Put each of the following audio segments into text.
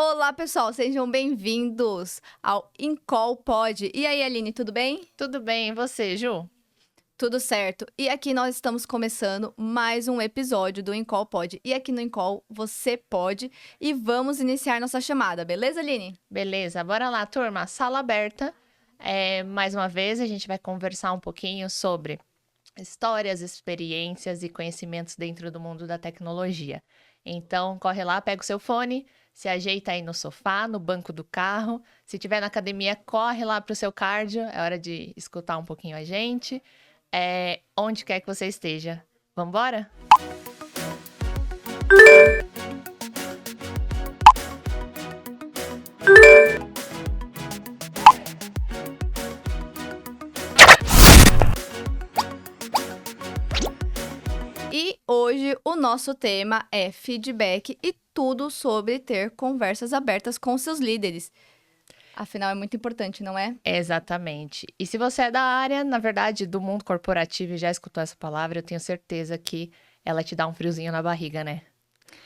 Olá, pessoal, sejam bem-vindos ao Incol Pod. E aí, Aline, tudo bem? Tudo bem, e você, Ju? Tudo certo. E aqui nós estamos começando mais um episódio do Incol Pod. E aqui no Incol você pode e vamos iniciar nossa chamada, beleza, Aline? Beleza, bora lá, turma. Sala aberta. Mais uma vez, a gente vai conversar um pouquinho sobre histórias, experiências e conhecimentos dentro do mundo da tecnologia. Então, corre lá, pega o seu fone, se ajeita aí no sofá, no banco do carro. Se tiver na academia, corre lá pro seu cardio. É hora de escutar um pouquinho a gente. Onde quer que você esteja. Vambora? E hoje o nosso tema é feedback e tudo sobre ter conversas abertas com seus líderes. Afinal, é muito importante, não é? Exatamente. E se você é da área, na verdade, do mundo corporativo e já escutou essa palavra, eu tenho certeza que ela te dá um friozinho na barriga, né?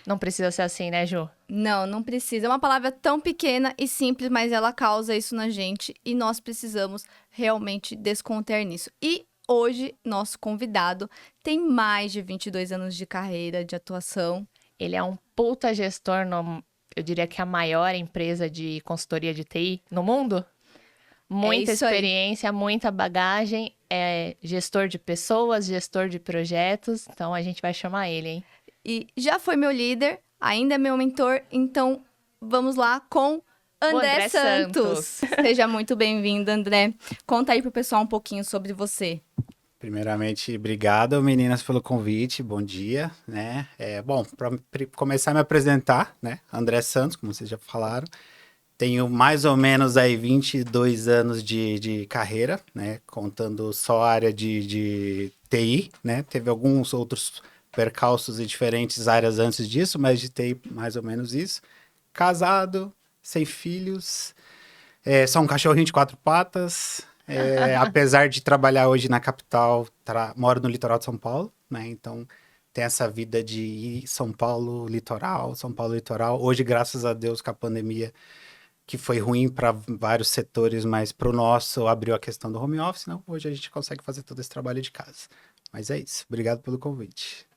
Não precisa ser assim, né, Ju? Não, não precisa. É uma palavra tão pequena e simples, mas ela causa isso na gente e nós precisamos realmente desconter nisso. E hoje, nosso convidado tem mais de 22 anos de carreira, de atuação. Ele é um puta gestor, eu diria que é a maior empresa de consultoria de TI no mundo. Muita isso aí. experiência, muita bagagem. É gestor de pessoas, gestor de projetos. Então a gente vai chamar ele, hein? E já foi meu líder, ainda é meu mentor, então vamos lá com André André Santos. Santos. Seja muito bem-vindo, André. Conta aí pro pessoal um pouquinho sobre você. Primeiramente, obrigado, meninas, pelo convite. Bom dia, né? Bom, para começar a me apresentar, né? André Santos, como vocês já falaram. Tenho mais ou menos aí 22 anos de carreira, né? Contando só a área de TI, né? Teve alguns outros percalços em diferentes áreas antes disso, mas de TI mais ou menos isso. Casado, sem filhos, só um cachorrinho de 4 patas. Apesar de trabalhar hoje na capital, moro no litoral de São Paulo, né? Então tem essa vida de ir São Paulo litoral, São Paulo litoral. Hoje, graças a Deus, com a pandemia, que foi ruim para vários setores, mas para o nosso abriu a questão do home office, não? Hoje a gente consegue fazer todo esse trabalho de casa. Mas é isso. Obrigado pelo convite.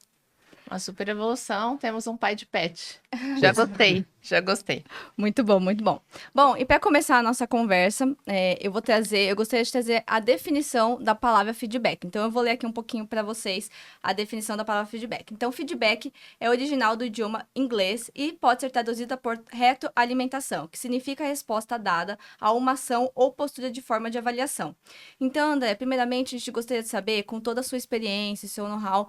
Uma super evolução. Temos um pai de pet. Já gostei, já gostei. Muito bom, muito bom. Bom, e para começar a nossa conversa, eu gostaria de trazer a definição da palavra feedback. Então, eu vou ler aqui um pouquinho para vocês a definição da palavra feedback. Então, feedback é original do idioma inglês e pode ser traduzida por retroalimentação, que significa a resposta dada a uma ação ou postura de forma de avaliação. Então, André, primeiramente, a gente gostaria de saber, com toda a sua experiência e seu know-how,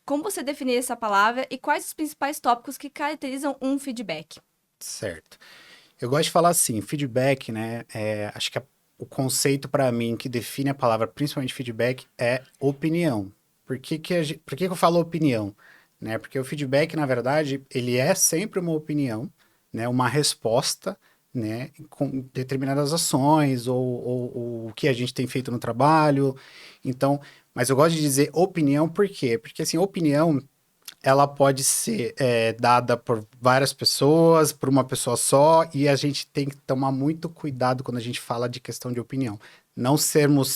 como você definiria essa palavra e quais os principais tópicos que caracterizam um feedback? Certo. Eu gosto de falar assim, feedback, né? Acho que o conceito para mim que define a palavra, principalmente feedback, é opinião. Por que eu falo opinião? Né? Porque o feedback, na verdade, ele é sempre uma opinião, né? Uma resposta, né? Com determinadas ações ou o que a gente tem feito no trabalho. Então, mas eu gosto de dizer opinião por quê? Porque, assim, opinião ela pode ser dada por várias pessoas, por uma pessoa só, e a gente tem que tomar muito cuidado quando a gente fala de questão de opinião.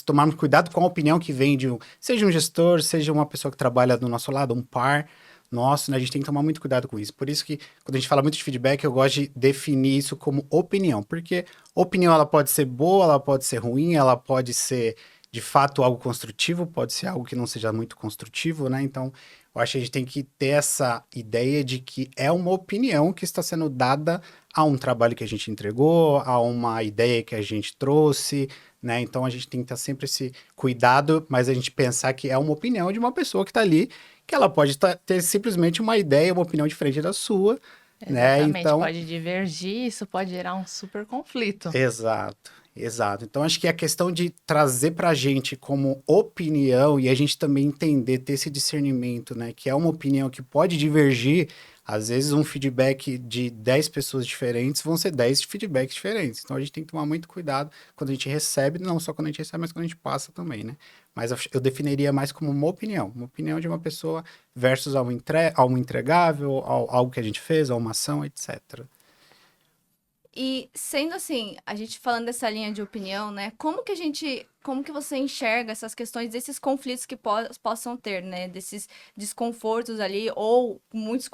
Tomarmos cuidado com a opinião que vem seja um gestor, seja uma pessoa que trabalha do nosso lado, um par nosso, né? A gente tem que tomar muito cuidado com isso. Por isso que, quando a gente fala muito de feedback, eu gosto de definir isso como opinião, porque opinião, ela pode ser boa, ela pode ser ruim, ela pode ser, de fato, algo construtivo, pode ser algo que não seja muito construtivo, né? Então, eu acho que a gente tem que ter essa ideia de que é uma opinião que está sendo dada a um trabalho que a gente entregou, a uma ideia que a gente trouxe, né? Então a gente tem que ter sempre esse cuidado, mas a gente pensar que é uma opinião de uma pessoa que está ali, que ela pode ter simplesmente uma ideia, uma opinião diferente da sua, né? Exatamente, Então, pode divergir, isso pode gerar um super conflito. exato, exato. Então, acho que a questão de trazer para a gente como opinião e a gente também entender, ter esse discernimento, né? Que é uma opinião que pode divergir, às vezes um feedback de 10 pessoas diferentes vão ser 10 feedbacks diferentes. Então, a gente tem que tomar muito cuidado quando a gente recebe, não só quando a gente recebe, mas quando a gente passa também, né? Mas eu definiria mais como uma opinião de uma pessoa versus algo entregável, algo que a gente fez, a uma ação, etc. E sendo assim, a gente falando dessa linha de opinião, né? Como que você enxerga essas questões desses conflitos que possam ter, né? Desses desconfortos ali, ou muito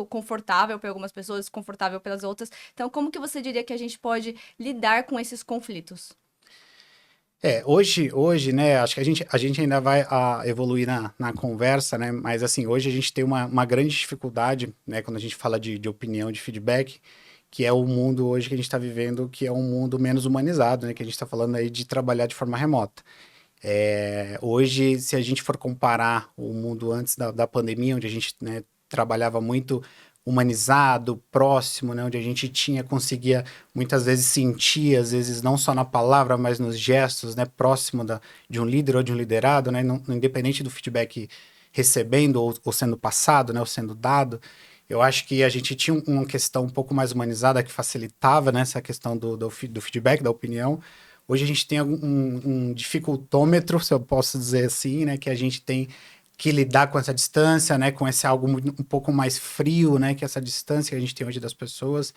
confortável para algumas pessoas, desconfortável pelas outras. Então, como que você diria que a gente pode lidar com esses conflitos? Hoje, né, acho que a gente ainda vai evoluir na conversa, né, mas assim, hoje a gente tem uma grande dificuldade, né, quando a gente fala de opinião, de feedback, que é o mundo hoje que a gente está vivendo, que é um mundo menos humanizado, né, que a gente está falando aí de trabalhar de forma remota. Hoje, se a gente for comparar o mundo antes da pandemia, onde a gente, né, trabalhava muito humanizado, próximo, né, onde a gente conseguia muitas vezes sentir, às vezes não só na palavra, mas nos gestos, né, próximo de um líder ou de um liderado, né, independente do feedback recebendo ou sendo passado, né, ou sendo dado. Eu acho que a gente tinha uma questão um pouco mais humanizada que facilitava, né, essa questão do feedback, da opinião. Hoje a gente tem um dificultômetro, se eu posso dizer assim, né? Que a gente tem que lidar com essa distância, né? Com esse algo um pouco mais frio, né? Que essa distância que a gente tem hoje das pessoas.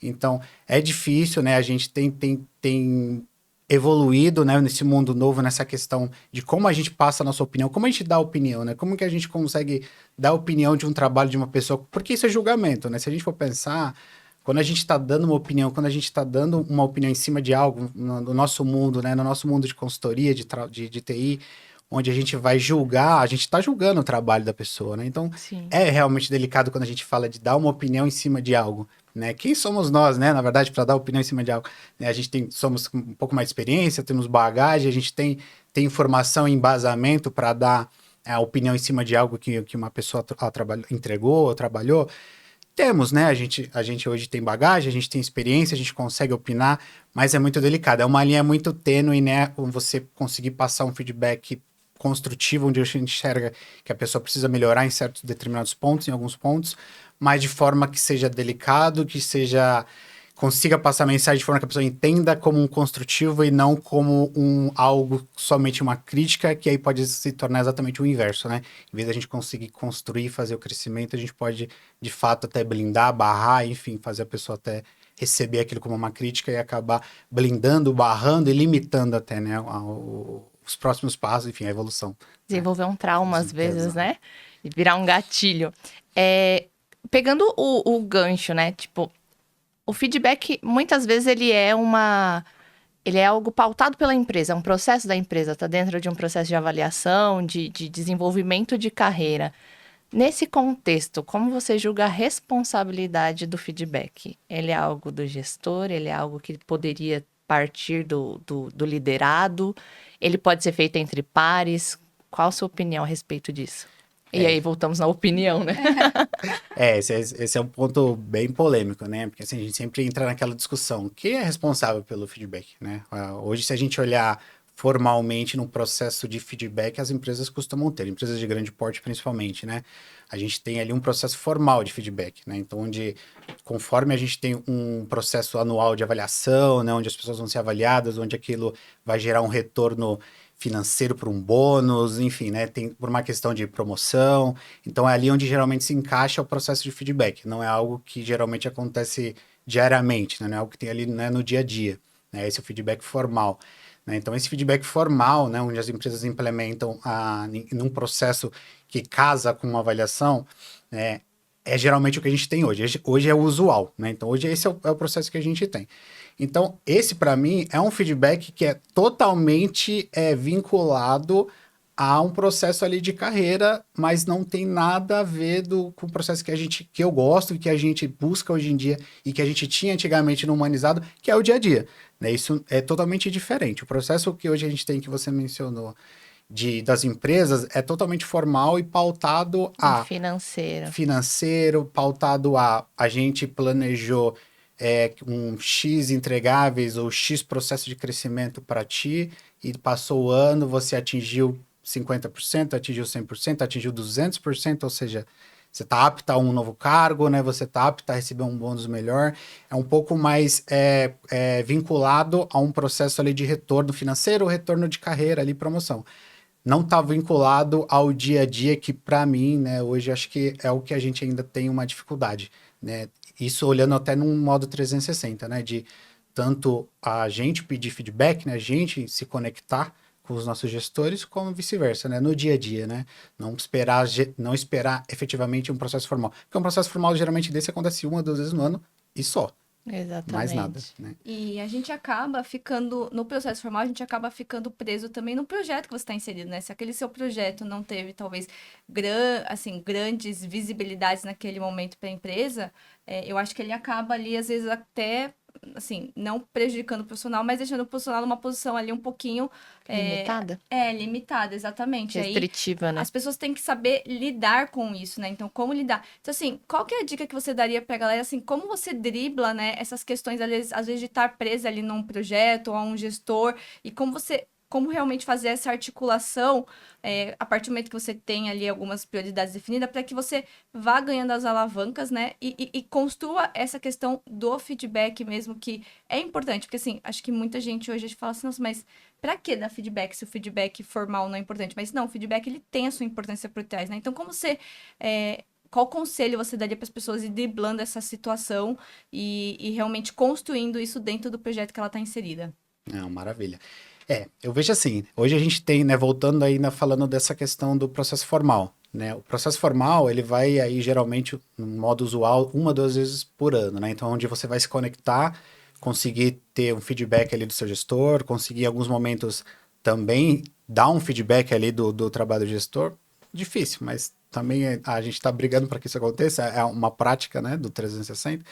Então, é difícil, né? A gente tem evoluído, né? Nesse mundo novo, nessa questão de como a gente passa a nossa opinião, como a gente dá opinião, né? Como que a gente consegue dar opinião de um trabalho de uma pessoa, porque isso é julgamento, né? Se a gente for pensar, quando a gente está dando uma opinião, quando a gente está dando uma opinião em cima de algo no nosso mundo, né? No nosso mundo de consultoria, de TI, onde a gente vai julgar, a gente está julgando o trabalho da pessoa, né? Então, Sim. é realmente delicado quando a gente fala de dar uma opinião em cima de algo, né? Quem somos nós, né? Na verdade, para dar opinião em cima de algo, né? Somos com um pouco mais de experiência, temos bagagem, a gente tem informação e embasamento para dar a opinião em cima de algo que uma pessoa entregou ou trabalhou. Temos, né? A gente hoje tem bagagem, a gente tem experiência, a gente consegue opinar, mas é muito delicado. É uma linha muito tênue, né? Você conseguir passar um feedback construtivo, onde a gente enxerga que a pessoa precisa melhorar em certos determinados pontos, em alguns pontos, mas de forma que seja delicado, que consiga passar a mensagem de forma que a pessoa entenda como um construtivo e não como algo, somente uma crítica, que aí pode se tornar exatamente o inverso, né? Em vez da gente conseguir construir, fazer o crescimento, a gente pode, de fato, até blindar, barrar, enfim, fazer a pessoa até receber aquilo como uma crítica e acabar blindando, barrando e limitando até, né, os próximos passos, enfim, a evolução. Desenvolver um trauma às vezes, Exato. né? E virar um gatilho. Pegando o gancho, né? Tipo, o feedback, muitas vezes, ele é algo pautado pela empresa, é um processo da empresa, tá dentro de um processo de avaliação, de desenvolvimento de carreira. Nesse contexto, como você julga a responsabilidade do feedback? Ele é algo do gestor? Ele é algo que poderia partir do liderado? Ele pode ser feito entre pares? Qual a sua opinião a respeito disso? E aí, voltamos na opinião, né? Esse é um ponto bem polêmico, né? Porque assim, a gente sempre entra naquela discussão. Quem é responsável pelo feedback, né? Hoje, se a gente olhar formalmente no processo de feedback, as empresas costumam ter, empresas de grande porte principalmente, né? A gente tem ali um processo formal de feedback, né? Então, conforme a gente tem um processo anual de avaliação, né? Onde as pessoas vão ser avaliadas, onde aquilo vai gerar um retorno financeiro por um bônus, enfim, né? Tem por uma questão de promoção. Então, é ali onde geralmente se encaixa o processo de feedback. Não é algo que geralmente acontece diariamente, né? Não é algo que tem ali, né, no dia a dia, né? Esse é o feedback formal. Né? Então, esse feedback formal, né, onde as empresas implementam num processo que casa com uma avaliação, né, é geralmente o que a gente tem hoje. Hoje é o usual, né? Então, hoje esse é o processo que a gente tem. Então, esse, para mim, é um feedback que é totalmente vinculado a um processo ali de carreira, mas não tem nada a ver com o processo que eu gosto e que a gente busca hoje em dia e que a gente tinha antigamente no humanizado, que é o dia a dia. Né? Isso é totalmente diferente. O processo que hoje a gente tem, que você mencionou, das empresas, é totalmente formal e pautado financeiro, pautado a gente planejou um X entregáveis ou X processo de crescimento para ti, e passou o ano, você atingiu 50%, atingiu 100%, atingiu 200%, ou seja, você está apta a um novo cargo, né? Você está apta a receber um bônus melhor. É um pouco mais vinculado a um processo ali de retorno financeiro, retorno de carreira ali, promoção. Não está vinculado ao dia a dia, que para mim, né, hoje acho que é o que a gente ainda tem uma dificuldade, né? Isso olhando até num modo 360, né? De tanto a gente pedir feedback, né? A gente se conectar com os nossos gestores, como vice-versa, né? No dia a dia, né? Não esperar efetivamente um processo formal. Porque um processo formal, geralmente, desse acontece 1 ou 2 vezes no ano e só. Mais nada, Exatamente. né? E a gente acaba ficando, no processo formal, a gente acaba ficando preso também no projeto que você está inserido, né? Se aquele seu projeto não teve, talvez, grandes visibilidades naquele momento para a empresa, eu acho que ele acaba ali, às vezes, até, assim, não prejudicando o profissional, mas deixando o profissional numa posição ali um pouquinho... Limitada? Limitada, exatamente. Aí, Restritiva, né? as pessoas têm que saber lidar com isso, né? Então, como lidar? Então, assim, qual que é a dica que você daria pra galera, assim, como você dribla, né, essas questões, às vezes de estar presa ali num projeto ou a um gestor, e como realmente fazer essa articulação a partir do momento que você tem ali algumas prioridades definidas, para que você vá ganhando as alavancas, né, e construa essa questão do feedback mesmo, que é importante, porque, assim, acho que muita gente hoje fala assim, nossa, mas pra que dar feedback se o feedback formal não é importante? Mas não, o feedback ele tem a sua importância por trás, né? Então, qual conselho você daria para as pessoas ir driblando essa situação e realmente construindo isso dentro do projeto que ela está inserida? Não, maravilha. Eu vejo assim, hoje a gente tem, né, voltando ainda falando dessa questão do processo formal, né? O processo formal, ele vai aí geralmente, no modo usual, 1 ou 2 vezes por ano, né? Então, onde você vai se conectar, conseguir ter um feedback ali do seu gestor, conseguir em alguns momentos também dar um feedback ali do trabalho do gestor. Difícil, mas também a gente está brigando para que isso aconteça, é uma prática, né, do 360,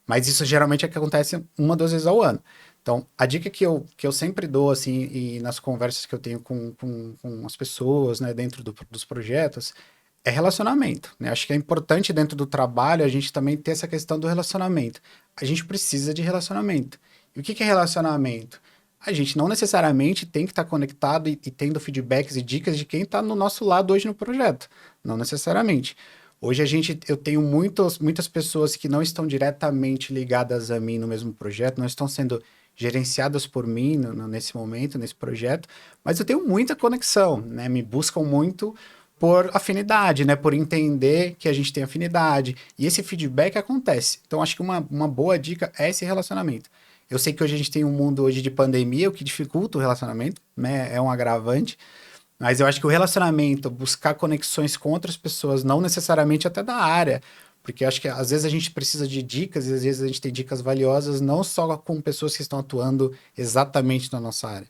mas isso geralmente é que acontece 1 ou 2 vezes ao ano. Então, a dica que eu sempre dou, assim, e nas conversas que eu tenho com as pessoas, né, dentro dos projetos, é relacionamento, né? Acho que é importante dentro do trabalho a gente também ter essa questão do relacionamento. A gente precisa de relacionamento. E o que é relacionamento? A gente não necessariamente tem que estar conectado e tendo feedbacks e dicas de quem está no nosso lado hoje no projeto. Não necessariamente. Hoje eu tenho muitas pessoas que não estão diretamente ligadas a mim no mesmo projeto, não estão sendo gerenciadas por mim nesse momento, nesse projeto, mas eu tenho muita conexão, né? Me buscam muito por afinidade, né? Por entender que a gente tem afinidade. E esse feedback acontece. Então, acho que uma boa dica é esse relacionamento. Eu sei que hoje a gente tem um mundo hoje de pandemia, o que dificulta o relacionamento, né? É um agravante. Mas eu acho que o relacionamento, buscar conexões com outras pessoas, não necessariamente até da área, porque eu acho que às vezes a gente precisa de dicas e às vezes a gente tem dicas valiosas não só com pessoas que estão atuando exatamente na nossa área,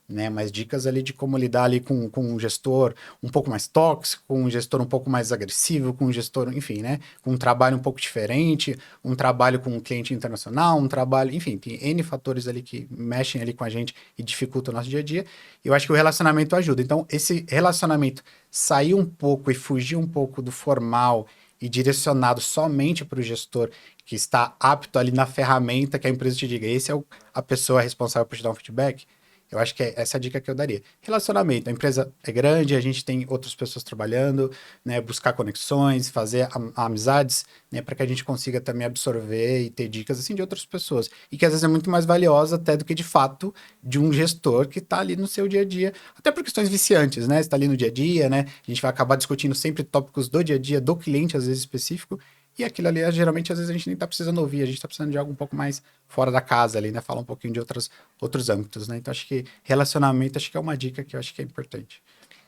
né? Mas dicas ali de como lidar ali com um gestor um pouco mais tóxico, com um gestor um pouco mais agressivo, com um gestor, enfim, né? Com um trabalho um pouco diferente, um trabalho com um cliente internacional, um trabalho, enfim, tem N fatores ali que mexem ali com a gente e dificultam o nosso dia a dia. E eu acho que o relacionamento ajuda. Então, esse relacionamento sair um pouco e fugir um pouco do formal e direcionado somente para o gestor que está apto ali na ferramenta que a empresa te diga, esse é a pessoa responsável por te dar um feedback. Eu acho que essa é a dica que eu daria. Relacionamento. A empresa é grande, a gente tem outras pessoas trabalhando, né? Buscar conexões, fazer amizades, né? Para que a gente consiga também absorver e ter dicas assim de outras pessoas. E que às vezes é muito mais valiosa até do que de fato de um gestor que está ali no seu dia a dia. Até por questões viciantes, né? Você está ali no dia a dia, né? A gente vai acabar discutindo sempre tópicos do dia a dia, do cliente, às vezes específico. E aquilo ali, geralmente, às vezes a gente nem tá precisando ouvir, a gente tá precisando de algo um pouco mais fora da casa ali, né? Falar um pouquinho de outros âmbitos, né? Então, acho que relacionamento, acho que é uma dica que eu acho que é importante.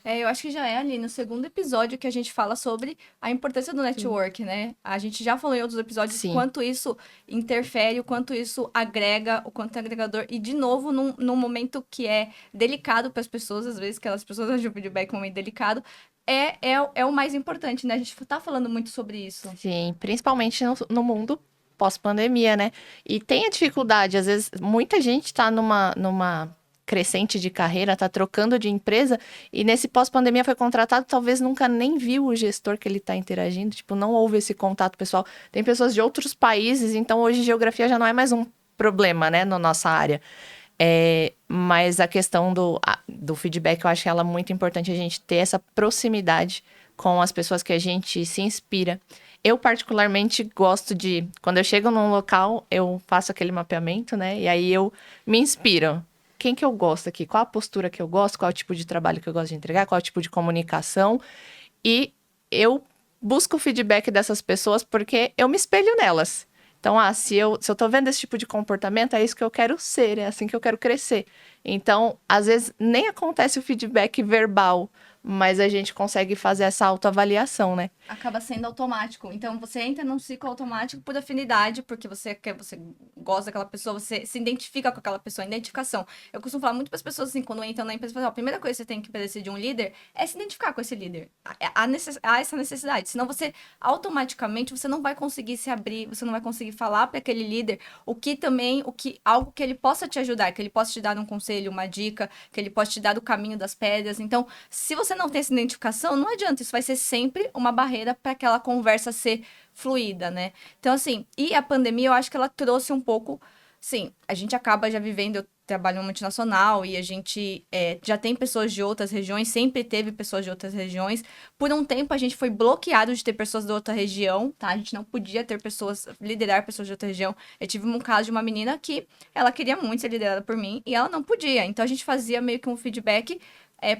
Eu acho que já é ali no segundo episódio que a gente fala sobre a importância do network, né? A gente já falou em outros episódios Sim. quanto isso interfere, o quanto isso agrega, o quanto é agregador. E, de novo, num momento que é delicado para as pessoas, às vezes, que as pessoas acham o feedback um momento delicado, é o mais importante, né? A gente tá falando muito sobre isso. Sim, principalmente no mundo pós-pandemia, né? E tem a dificuldade, às vezes, muita gente tá numa crescente de carreira, tá trocando de empresa, e nesse pós-pandemia foi contratado, talvez nunca nem viu o gestor que ele tá interagindo, tipo, não houve esse contato pessoal. Tem pessoas de outros países, então hoje geografia já não é mais um problema, né, na nossa área. Mas a questão do feedback, eu acho ela muito importante, a gente ter essa proximidade com as pessoas que a gente se inspira. Eu, particularmente, gosto de... Quando eu chego num local, eu faço aquele mapeamento, né? E aí eu me inspiro. Quem que eu gosto aqui? Qual a postura que eu gosto? Qual é o tipo de trabalho que eu gosto de entregar? Qual é o tipo de comunicação? E eu busco o feedback dessas pessoas porque eu me espelho nelas. Então, se eu tô vendo esse tipo de comportamento, é isso que eu quero ser, é assim que eu quero crescer. Então, às vezes, nem acontece o feedback verbal, mas a gente consegue fazer essa autoavaliação, né? Acaba sendo automático. Então, você entra num ciclo automático por afinidade, porque você gosta daquela pessoa, você se identifica com aquela pessoa, identificação. Eu costumo falar muito para as pessoas assim, quando entram na empresa, a primeira coisa que você tem que obedecer de um líder é se identificar com esse líder. Há essa necessidade. Senão você, automaticamente, você não vai conseguir se abrir, você não vai conseguir falar para aquele líder algo que ele possa te ajudar, que ele possa te dar um conselho, uma dica, que ele possa te dar o caminho das pedras. Então, se você não tem essa identificação, não adianta, isso vai ser sempre uma barreira para aquela conversa ser fluida, né? Então, assim, e a pandemia, eu acho que ela trouxe um pouco, sim, a gente acaba já vivendo, eu trabalho em uma multinacional e a gente já tem pessoas de outras regiões, sempre teve pessoas de outras regiões. Por um tempo, a gente foi bloqueado de ter pessoas de outra região, tá? A gente não podia ter liderar pessoas de outra região. Eu tive um caso de uma menina que ela queria muito ser liderada por mim e ela não podia. Então, a gente fazia meio que um feedback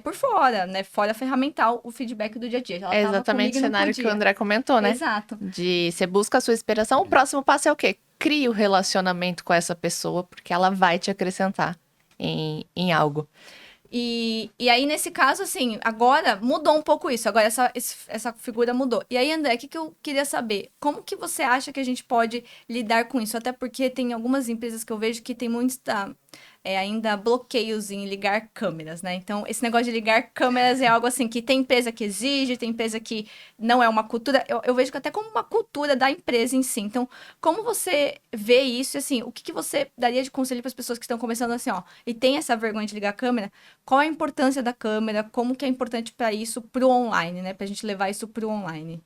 por fora, né? Fora ferramental, o feedback do dia a dia. Ela É exatamente o cenário que o André comentou, né? Exato. De você busca a sua inspiração, o próximo passo é o quê? Crie o relacionamento com essa pessoa, porque ela vai te acrescentar em algo. E aí, nesse caso, assim, agora mudou um pouco isso. Agora essa figura mudou. E aí, André, o que eu queria saber? Como que você acha que a gente pode lidar com isso? Até porque tem algumas empresas que eu vejo que tem muita... ainda bloqueios em ligar câmeras, né? Então, esse negócio de ligar câmeras é algo assim que tem empresa que exige, tem empresa que não é uma cultura. Eu vejo que até como uma cultura da empresa em si. Então, como você vê isso? E, assim, o que você daria de conselho para as pessoas que estão começando assim, ó, e tem essa vergonha de ligar a câmera? Qual a importância da câmera? Como que é importante para isso pro online, né? Pra gente levar isso pro online.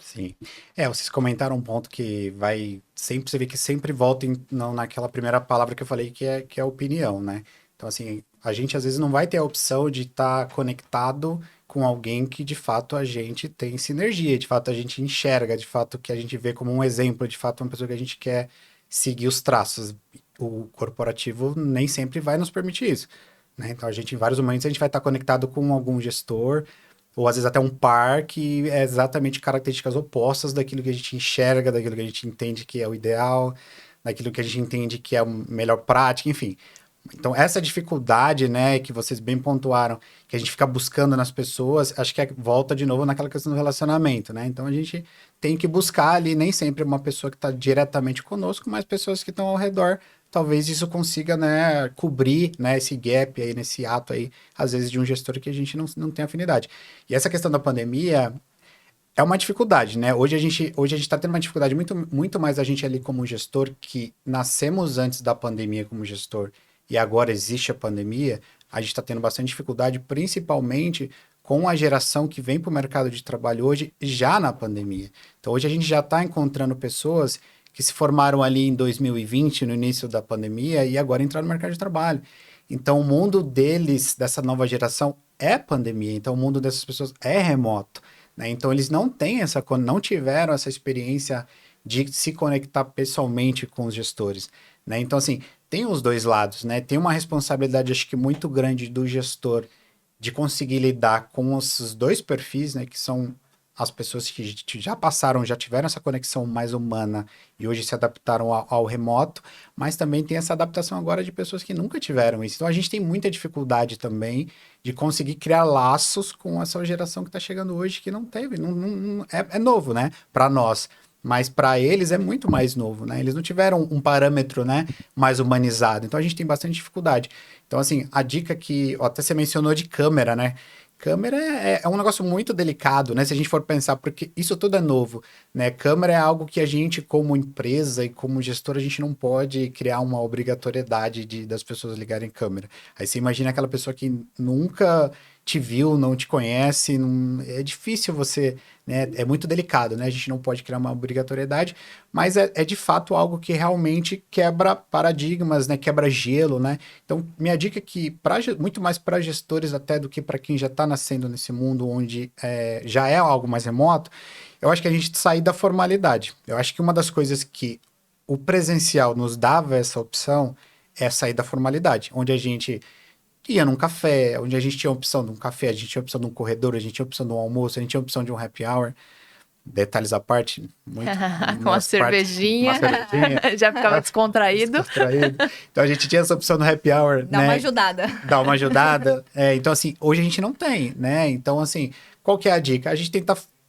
Sim. Vocês comentaram um ponto que vai sempre, você vê que sempre volta naquela primeira palavra que eu falei, que é opinião, né? Então, assim, a gente às vezes não vai ter a opção de estar conectado com alguém que de fato a gente tem sinergia, de fato a gente enxerga, de fato que a gente vê como um exemplo, de fato uma pessoa que a gente quer seguir os traços. O corporativo nem sempre vai nos permitir isso, né? Então, em vários momentos, a gente vai estar conectado com algum gestor, ou às vezes até um par que é exatamente características opostas daquilo que a gente enxerga, daquilo que a gente entende que é o ideal, daquilo que a gente entende que é a melhor prática, enfim. Então, essa dificuldade, né, que vocês bem pontuaram, que a gente fica buscando nas pessoas, acho que volta de novo naquela questão do relacionamento, né? Então, a gente tem que buscar ali, nem sempre uma pessoa que está diretamente conosco, mas pessoas que estão ao redor. Talvez isso consiga, né, cobrir, né, esse gap aí, nesse ato aí, às vezes, de um gestor que a gente não tem afinidade. E essa questão da pandemia é uma dificuldade, né? Hoje a gente está tendo uma dificuldade muito mais a gente ali como gestor, que nascemos antes da pandemia como gestor, e agora existe a pandemia, a gente está tendo bastante dificuldade, principalmente com a geração que vem para o mercado de trabalho hoje, já na pandemia. Então, hoje a gente já está encontrando pessoas que se formaram ali em 2020, no início da pandemia, e agora entraram no mercado de trabalho. Então, o mundo deles, dessa nova geração, é pandemia. Então, o mundo dessas pessoas é remoto, né? Então, eles não tiveram essa experiência de se conectar pessoalmente com os gestores, né? Então, assim, tem os dois lados, né? Tem uma responsabilidade, acho que muito grande do gestor de conseguir lidar com esses dois perfis, né? Que são as pessoas que já passaram, já tiveram essa conexão mais humana e hoje se adaptaram ao remoto, mas também tem essa adaptação agora de pessoas que nunca tiveram isso. Então, a gente tem muita dificuldade também de conseguir criar laços com essa geração que está chegando hoje, que não teve, é novo, né? Para nós. Mas para eles é muito mais novo, né? Eles não tiveram um parâmetro, né, mais humanizado. Então a gente tem bastante dificuldade. Então, assim, a dica que até você mencionou de câmera, né? Câmera é um negócio muito delicado, né? Se a gente for pensar, porque isso tudo é novo, né? Câmera é algo que a gente, como empresa e como gestor, a gente não pode criar uma obrigatoriedade das pessoas ligarem câmera. Aí você imagina aquela pessoa que nunca te viu, não te conhece, é difícil você, né? É muito delicado, né? A gente não pode criar uma obrigatoriedade, mas é de fato algo que realmente quebra paradigmas, né? Quebra gelo, né? Então, minha dica é que, muito mais para gestores até do que para quem já está nascendo nesse mundo onde já é algo mais remoto, eu acho que a gente sair da formalidade. Eu acho que uma das coisas que o presencial nos dava essa opção é sair da formalidade, onde a gente ia num café, onde a gente tinha a opção de um café, a gente tinha a opção de um corredor, a gente tinha a opção de um almoço, a gente tinha a opção de um happy hour. detalhes à parte, muito. Com uma cervejinha, uma cervejinha. já ficava descontraído. Então a gente tinha essa opção no happy hour, Dá né? uma ajudada. Dá uma ajudada. Então, assim, hoje a gente não tem, né? Então, assim, qual que é a dica? A gente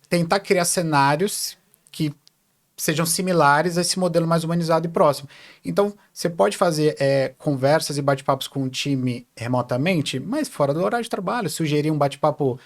tentar criar cenários que sejam similares a esse modelo mais humanizado e próximo. Então, você pode fazer conversas e bate-papos com o time remotamente, mas fora do horário de trabalho, sugerir um bate-papo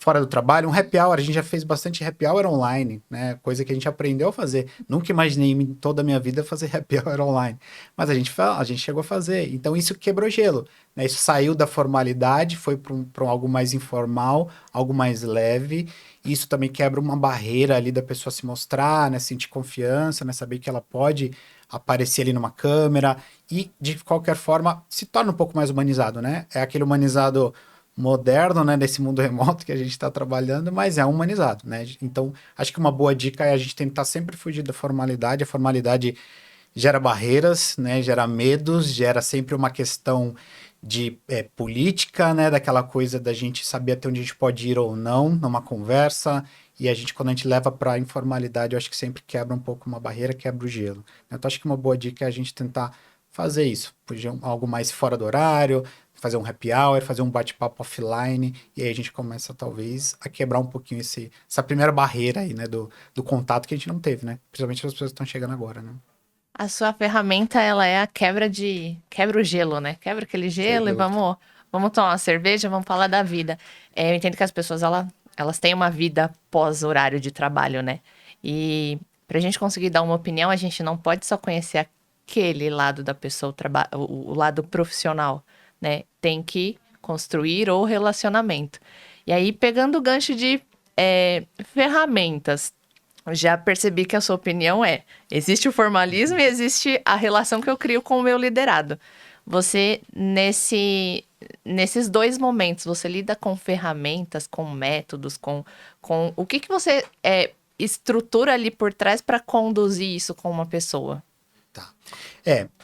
fora do trabalho, um happy hour, a gente já fez bastante happy hour online, né? Coisa que a gente aprendeu a fazer. Nunca imaginei em toda a minha vida fazer happy hour online, mas a gente chegou a fazer. Então isso quebrou gelo, né? Isso saiu da formalidade, foi para algo mais informal, algo mais leve. Isso também quebra uma barreira ali da pessoa se mostrar, né? Sentir confiança, né? Saber que ela pode aparecer ali numa câmera e, de qualquer forma, se torna um pouco mais humanizado, né? É aquele humanizado moderno, né, desse mundo remoto que a gente está trabalhando, mas é humanizado, né? Então, acho que uma boa dica é a gente tentar sempre fugir da formalidade. A formalidade gera barreiras, né? Gera medos, gera sempre uma questão de política, né? Daquela coisa da gente saber até onde a gente pode ir ou não numa conversa. E a gente, quando a gente leva para a informalidade, eu acho que sempre quebra um pouco uma barreira, quebra o gelo. Então, acho que uma boa dica é a gente tentar fazer isso, fugir algo mais fora do horário, fazer um happy hour, fazer um bate-papo offline, e aí a gente começa, talvez, a quebrar um pouquinho essa primeira barreira aí, né, do contato que a gente não teve, né? Principalmente as pessoas que estão chegando agora, né? A sua ferramenta, ela é a quebra o gelo, né? Quebra aquele gelo e vamos tomar uma cerveja, vamos falar da vida. Eu entendo que as pessoas, elas têm uma vida pós-horário de trabalho, né? E pra gente conseguir dar uma opinião, a gente não pode só conhecer aquele lado da pessoa, o lado profissional, né? Tem que construir o relacionamento. E aí, pegando o gancho de ferramentas, eu já percebi que a sua opinião existe o formalismo e existe a relação que eu crio com o meu liderado. Você, nesses dois momentos, você lida com ferramentas, com métodos, com o que você estrutura ali por trás para conduzir isso com uma pessoa? Tá.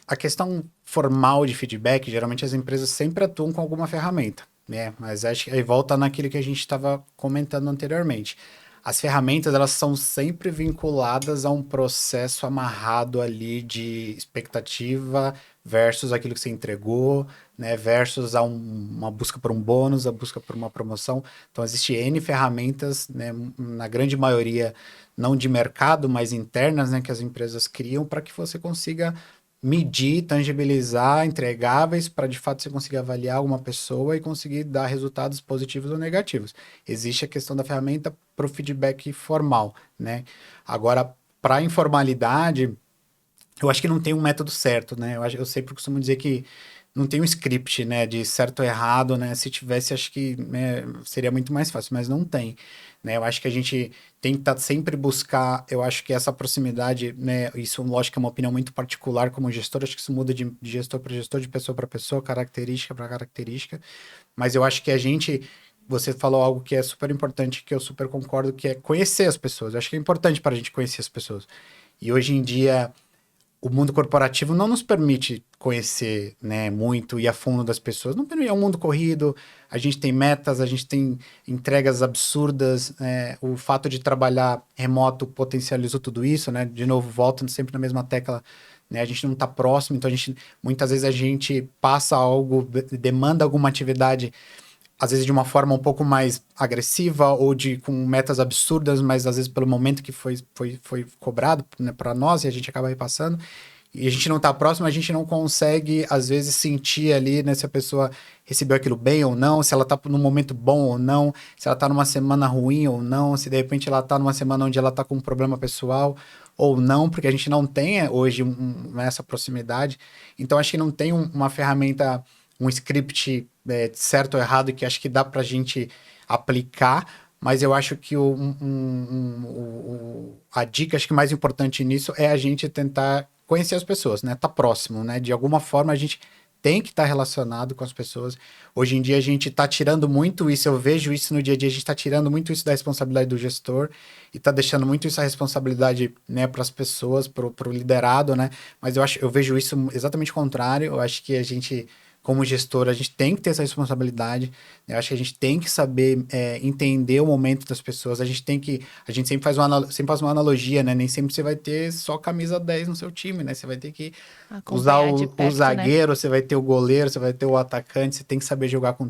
A questão formal de feedback, geralmente as empresas sempre atuam com alguma ferramenta, né? Mas acho que aí volta naquilo que a gente estava comentando anteriormente. As ferramentas, elas são sempre vinculadas a um processo amarrado ali de expectativa versus aquilo que você entregou, né? Versus uma busca por um bônus, a busca por uma promoção. Então, existe N ferramentas, né? Na grande maioria, não de mercado, mas internas, né? Que as empresas criam para que você consiga medir, tangibilizar, entregáveis para de fato você conseguir avaliar uma pessoa e conseguir dar resultados positivos ou negativos. Existe a questão da ferramenta para o feedback formal, né? Agora, para a informalidade, eu acho que não tem um método certo, né? Eu sempre costumo dizer que não tem um script, né, de certo ou errado, né? Se tivesse, acho que, né, seria muito mais fácil, mas não tem, né? Eu acho que a gente tem que sempre buscar, eu acho que essa proximidade, né, isso, lógico, é uma opinião muito particular como gestor, acho que isso muda de gestor para gestor, de pessoa para pessoa, característica para característica, mas eu acho que você falou algo que é super importante, que eu super concordo, que é conhecer as pessoas. Eu acho que é importante para a gente conhecer as pessoas. E hoje em dia, o mundo corporativo não nos permite conhecer, né, muito e a fundo das pessoas. Não permite, é um mundo corrido, a gente tem metas, a gente tem entregas absurdas, o fato de trabalhar remoto potencializou tudo isso, né? De novo, voltando sempre na mesma tecla, né? A gente não está próximo, então muitas vezes a gente passa algo, demanda alguma atividade, às vezes de uma forma um pouco mais agressiva ou com metas absurdas, mas às vezes pelo momento que foi cobrado, né, para nós, e a gente acaba repassando, e a gente não está próximo, a gente não consegue, às vezes, sentir ali, né, se a pessoa recebeu aquilo bem ou não, se ela está num momento bom ou não, se ela está numa semana ruim ou não, se de repente ela está numa semana onde ela está com um problema pessoal ou não, porque a gente não tem hoje essa proximidade. Então, acho que não tem uma ferramenta, um script certo ou errado que acho que dá pra gente aplicar, mas eu acho que a dica, acho que mais importante nisso é a gente tentar conhecer as pessoas, né? Tá próximo, né? De alguma forma a gente tem que estar relacionado com as pessoas. Hoje em dia a gente tá tirando muito isso, eu vejo isso no dia a dia, a gente tá tirando muito isso da responsabilidade do gestor e tá deixando muito isso a responsabilidade, né, para as pessoas, pro liderado, né? Mas eu vejo isso exatamente o contrário, eu acho que a gente como gestor, a gente tem que ter essa responsabilidade. Eu acho que a gente tem que saber entender o momento das pessoas. A gente sempre faz uma analogia, né? Nem sempre você vai ter só camisa 10 no seu time, né? Você vai ter que usar Acompanhar de o perto, né? zagueiro, você vai ter o goleiro, você vai ter o atacante, você tem que saber jogar com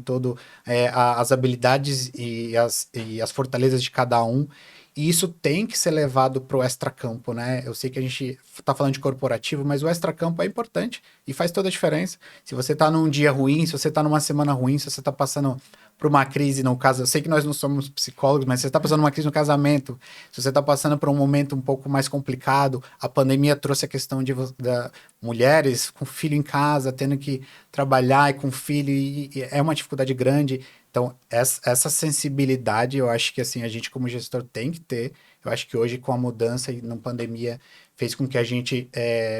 as habilidades e as fortalezas de cada um. E isso tem que ser levado para o extracampo, né? Eu sei que a gente está falando de corporativo, mas o extracampo é importante e faz toda a diferença. Se você está num dia ruim, se você está numa semana ruim, se você está passando por uma crise no caso, eu sei que nós não somos psicólogos, mas se você está passando uma crise no casamento, se você está passando por um momento um pouco mais complicado, a pandemia trouxe a questão da mulheres com filho em casa, tendo que trabalhar e com filho, e é uma dificuldade grande. Então, essa sensibilidade, eu acho que assim, a gente como gestor tem que ter. Eu acho que hoje, com a mudança e na pandemia, fez com que a gente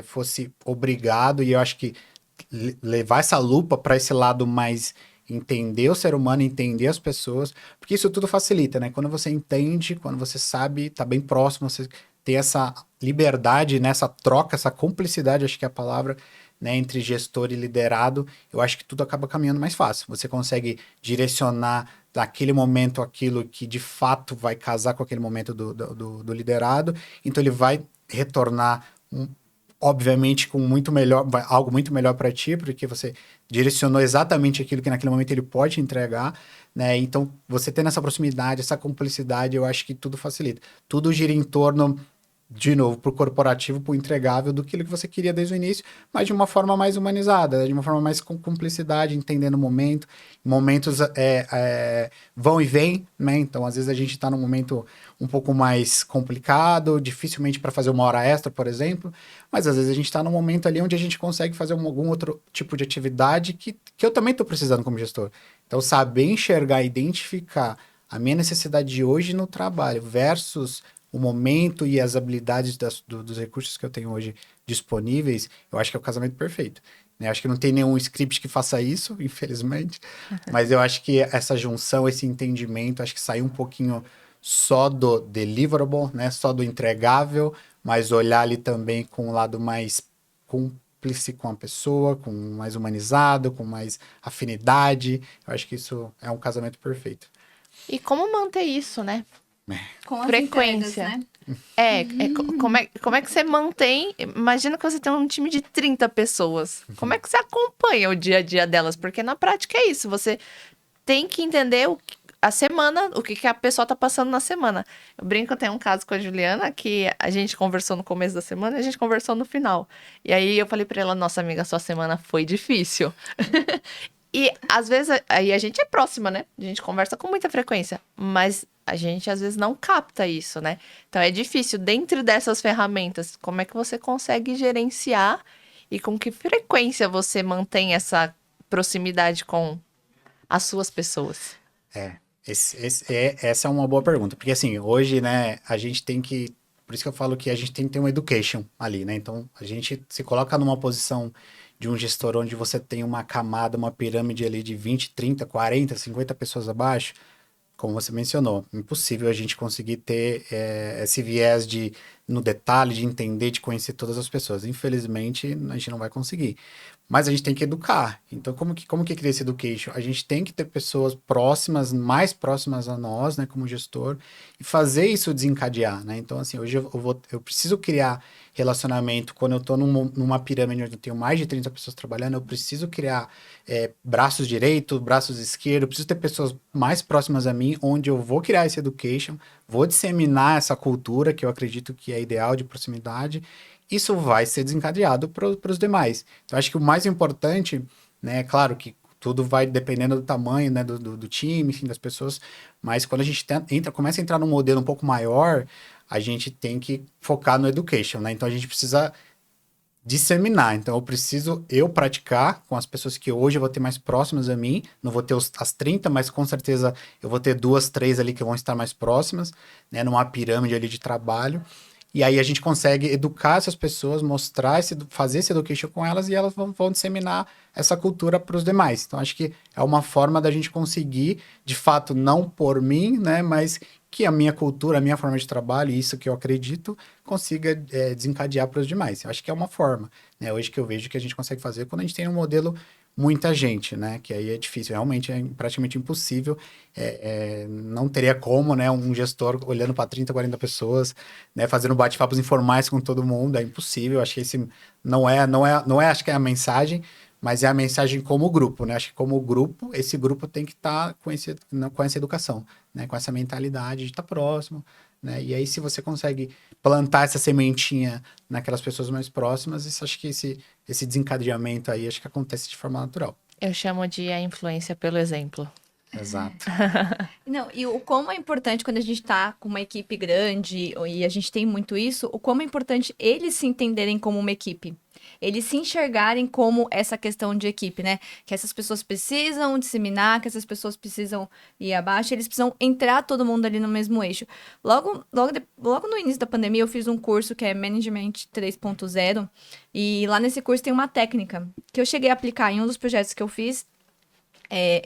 fosse obrigado, e eu acho que levar essa lupa para esse lado mais entender o ser humano, entender as pessoas, porque isso tudo facilita, né? Quando você entende, quando você sabe, tá bem próximo, você tem essa liberdade, né? Essa troca, essa cumplicidade, acho que é a palavra, né? Entre gestor e liderado, eu acho que tudo acaba caminhando mais fácil. Você consegue direcionar daquele momento aquilo que de fato vai casar com aquele momento do liderado, então ele vai retornar obviamente com muito melhor, algo muito melhor para ti, porque você direcionou exatamente aquilo que naquele momento ele pode entregar, né? Então, você tendo essa proximidade, essa cumplicidade, eu acho que tudo facilita. Tudo gira em torno, de novo, pro corporativo, pro entregável, do que você queria desde o início, mas de uma forma mais humanizada, de uma forma mais com cumplicidade, entendendo o momento. Momentos vão e vêm, né? Então, às vezes a gente está num momento um pouco mais complicado, dificilmente para fazer uma hora extra, por exemplo, mas às vezes a gente está num momento ali onde a gente consegue fazer algum outro tipo de atividade que eu também estou precisando como gestor. Então, saber enxergar, identificar a minha necessidade de hoje no trabalho versus o momento e as habilidades dos recursos que eu tenho hoje disponíveis, eu acho que é o casamento perfeito. Né? Eu acho que não tem nenhum script que faça isso, infelizmente, mas eu acho que essa junção, esse entendimento, acho que saiu um pouquinho só do deliverable, né? Só do entregável, mas olhar ali também com um lado mais cúmplice com a pessoa, com mais humanizado, com mais afinidade. Eu acho que isso é um casamento perfeito. E como manter isso, né? Com as Frequência. entregas, né? Como é que você mantém? Imagina que você tem um time de 30 pessoas. Como é que você acompanha o dia a dia delas? Porque na prática é isso. Você tem que entender a semana, o que a pessoa tá passando na semana. Eu brinco, eu tenho um caso com a Juliana que a gente conversou no começo da semana e a gente conversou no final. E aí eu falei pra ela, nossa amiga, sua semana foi difícil. E às vezes aí a gente é próxima, né? A gente conversa com muita frequência, mas a gente às vezes não capta isso, né? Então é difícil, dentro dessas ferramentas, como é que você consegue gerenciar e com que frequência você mantém essa proximidade com as suas pessoas? Essa é uma boa pergunta, porque assim, hoje, né, a gente tem que, por isso que eu falo que a gente tem que ter um education ali, né? Então, a gente se coloca numa posição de um gestor onde você tem uma camada, uma pirâmide ali de 20, 30, 40, 50 pessoas abaixo, como você mencionou, impossível a gente conseguir ter esse viés no detalhe, de entender, de conhecer todas as pessoas. Infelizmente, a gente não vai conseguir. Mas a gente tem que educar. Então, como que cria esse education? A gente tem que ter pessoas próximas, mais próximas a nós, né, como gestor, e fazer isso desencadear, né? Então, assim, hoje eu preciso criar relacionamento. Quando eu estou numa pirâmide onde eu tenho mais de 30 pessoas trabalhando, eu preciso criar braços direitos, braços esquerdos, eu preciso ter pessoas mais próximas a mim, onde eu vou criar esse education, vou disseminar essa cultura, que eu acredito que é ideal de proximidade. Isso vai ser desencadeado para os demais. Então, acho que o mais importante, né, é claro que tudo vai dependendo do tamanho, né, do time, enfim, das pessoas, mas quando a gente começa a entrar num modelo um pouco maior, a gente tem que focar no education, né? Então, a gente precisa disseminar. Então, eu preciso praticar com as pessoas que hoje eu vou ter mais próximas a mim, não vou ter as 30, mas com certeza eu vou ter 2, 3 ali que vão estar mais próximas, né, numa pirâmide ali de trabalho. E aí a gente consegue educar essas pessoas, fazer esse education com elas e elas vão disseminar essa cultura para os demais. Então, acho que é uma forma da gente conseguir, de fato, não por mim, né, mas que a minha cultura, a minha forma de trabalho, isso que eu acredito, consiga desencadear para os demais. Eu acho que é uma forma. né? Hoje que eu vejo que a gente consegue fazer quando a gente tem um modelo muita gente, né? Que aí é difícil, realmente é praticamente impossível. Não teria como, né? Um gestor olhando para 30, 40 pessoas, né? Fazendo bate-papos informais com todo mundo, é impossível. Acho que esse acho que é a mensagem, mas é a mensagem como grupo, né? Acho que como grupo, esse grupo tem que estar com essa educação, né? Com essa mentalidade de estar próximo, né? E aí, se você consegue plantar essa sementinha naquelas pessoas mais próximas, isso acho que esse desencadeamento aí, acho que acontece de forma natural. Eu chamo de a influência pelo exemplo. Exato. Não, e o como é importante quando a gente tá com uma equipe grande, e a gente tem muito isso, o como é importante eles se entenderem como uma equipe. Eles se enxergarem como essa questão de equipe, né? Que essas pessoas precisam disseminar, que essas pessoas precisam ir abaixo, eles precisam entrar todo mundo ali no mesmo eixo. Logo no início da pandemia, eu fiz um curso que é Management 3.0, e lá nesse curso tem uma técnica que eu cheguei a aplicar em um dos projetos que eu fiz.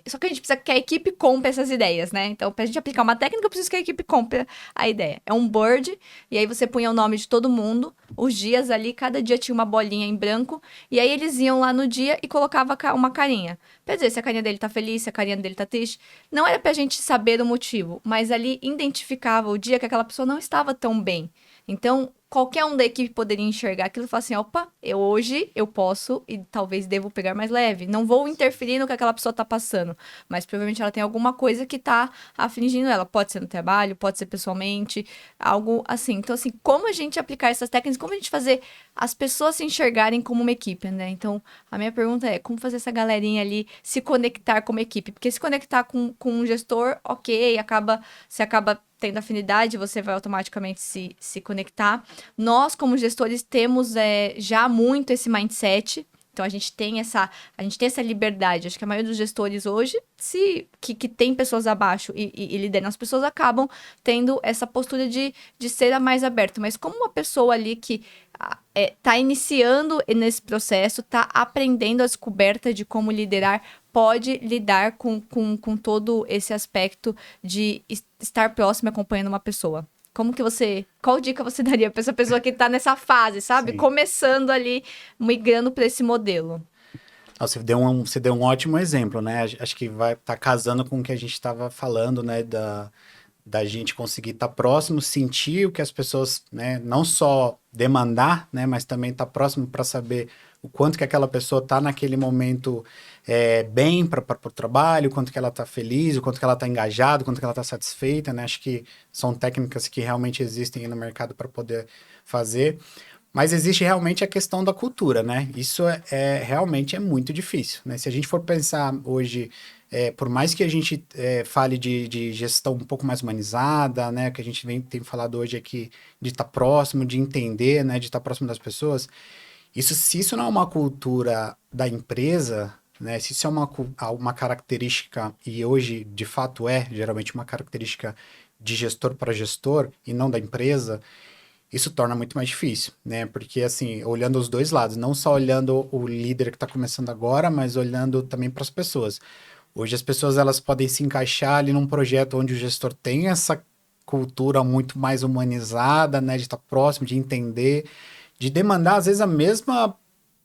Só que a gente precisa que a equipe compre essas ideias, né? Então, pra gente aplicar uma técnica, eu preciso que a equipe compre a ideia. É um board, e aí você punha o nome de todo mundo, os dias ali, cada dia tinha uma bolinha em branco, e aí eles iam lá no dia e colocava uma carinha. Quer dizer, se a carinha dele tá feliz, se a carinha dele tá triste. Não era pra gente saber o motivo, mas ali identificava o dia que aquela pessoa não estava tão bem. Então, qualquer um da equipe poderia enxergar aquilo e falar assim, opa, hoje eu posso e talvez devo pegar mais leve. Não vou interferir no que aquela pessoa tá passando, mas provavelmente ela tem alguma coisa que tá afligindo ela. Pode ser no trabalho, pode ser pessoalmente, algo assim. Então, assim, como a gente aplicar essas técnicas, como a gente fazer as pessoas se enxergarem como uma equipe, né? Então, a minha pergunta é, como fazer essa galerinha ali se conectar como equipe? Porque se conectar com um gestor, ok, você acaba tendo afinidade, você vai automaticamente se conectar. Nós, como gestores, temos já muito esse mindset. Então, a gente tem essa liberdade. Acho que a maioria dos gestores hoje, que tem pessoas abaixo e lideram as pessoas, acabam tendo essa postura de ser a mais aberta. Mas como uma pessoa ali que está iniciando nesse processo, está aprendendo a descoberta de como liderar, pode lidar com todo esse aspecto de estar próximo e acompanhando uma pessoa? Qual dica você daria para essa pessoa que está nessa fase, sabe? Sim. Começando ali, migrando para esse modelo. Você deu um ótimo exemplo, né? Acho que vai estar casando com o que a gente estava falando, né? Da gente conseguir estar próximo, sentir o que as pessoas, né? Não só demandar, né? Mas também estar próximo para saber o quanto que aquela pessoa está naquele momento bem para o trabalho, o quanto que ela está feliz, o quanto que ela está engajada, o quanto que ela está satisfeita, né? Acho que são técnicas que realmente existem aí no mercado para poder fazer. Mas existe realmente a questão da cultura, né? Isso realmente é muito difícil, né? Se a gente for pensar hoje, por mais que a gente fale de gestão um pouco mais humanizada, né? Que a gente tem falado hoje aqui de estar próximo, de entender, né? De estar próximo das pessoas. Se isso não é uma cultura da empresa, né? Se isso é uma característica, e hoje de fato geralmente uma característica de gestor para gestor e não da empresa, isso torna muito mais difícil, né? Porque, assim, olhando os dois lados, não só olhando o líder que está começando agora, mas olhando também para as pessoas. Hoje as pessoas elas podem se encaixar ali num projeto onde o gestor tem essa cultura muito mais humanizada, né? De estar próximo, de entender, de demandar, às vezes, a mesma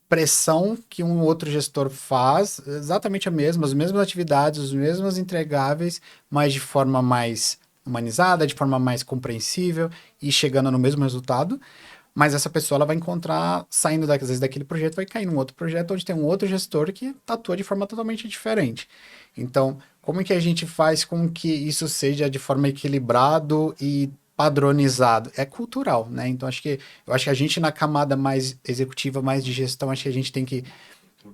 pressão que um outro gestor faz, exatamente as mesmas atividades, os mesmos entregáveis, mas de forma mais humanizada, de forma mais compreensível e chegando no mesmo resultado. Mas essa pessoa ela vai encontrar, saindo às vezes daquele projeto, vai cair num outro projeto onde tem um outro gestor que atua de forma totalmente diferente. Então, como é que a gente faz com que isso seja de forma equilibrado e padronizado? É cultural, né? Então, eu acho que a gente na camada mais executiva, mais de gestão, acho que a gente tem que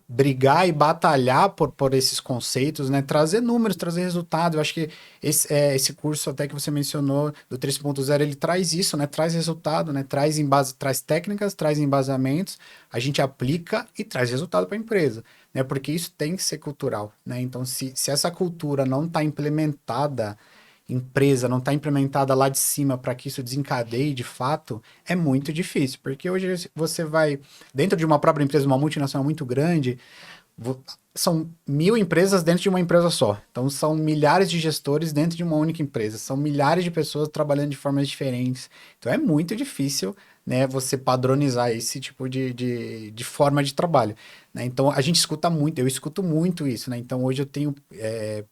brigar e batalhar por esses conceitos, né? Trazer números, trazer resultado. Eu acho que esse curso até que você mencionou, do 3.0, ele traz isso, né? Traz resultado, né? Traz técnicas, traz embasamentos, a gente aplica e traz resultado para a empresa, né? Porque isso tem que ser cultural, né? Então, se essa cultura não está implementada, empresa não está implementada lá de cima para que isso desencadeie de fato, é muito difícil. Porque hoje você vai, dentro de uma própria empresa, uma multinacional muito grande, são 1000 empresas dentro de uma empresa só. Então, são milhares de gestores dentro de uma única empresa. São milhares de pessoas trabalhando de formas diferentes. Então, é muito difícil né, você padronizar esse tipo de forma de trabalho, né? Então, a gente escuta muito, eu escuto muito isso, né? Então, hoje eu tenho,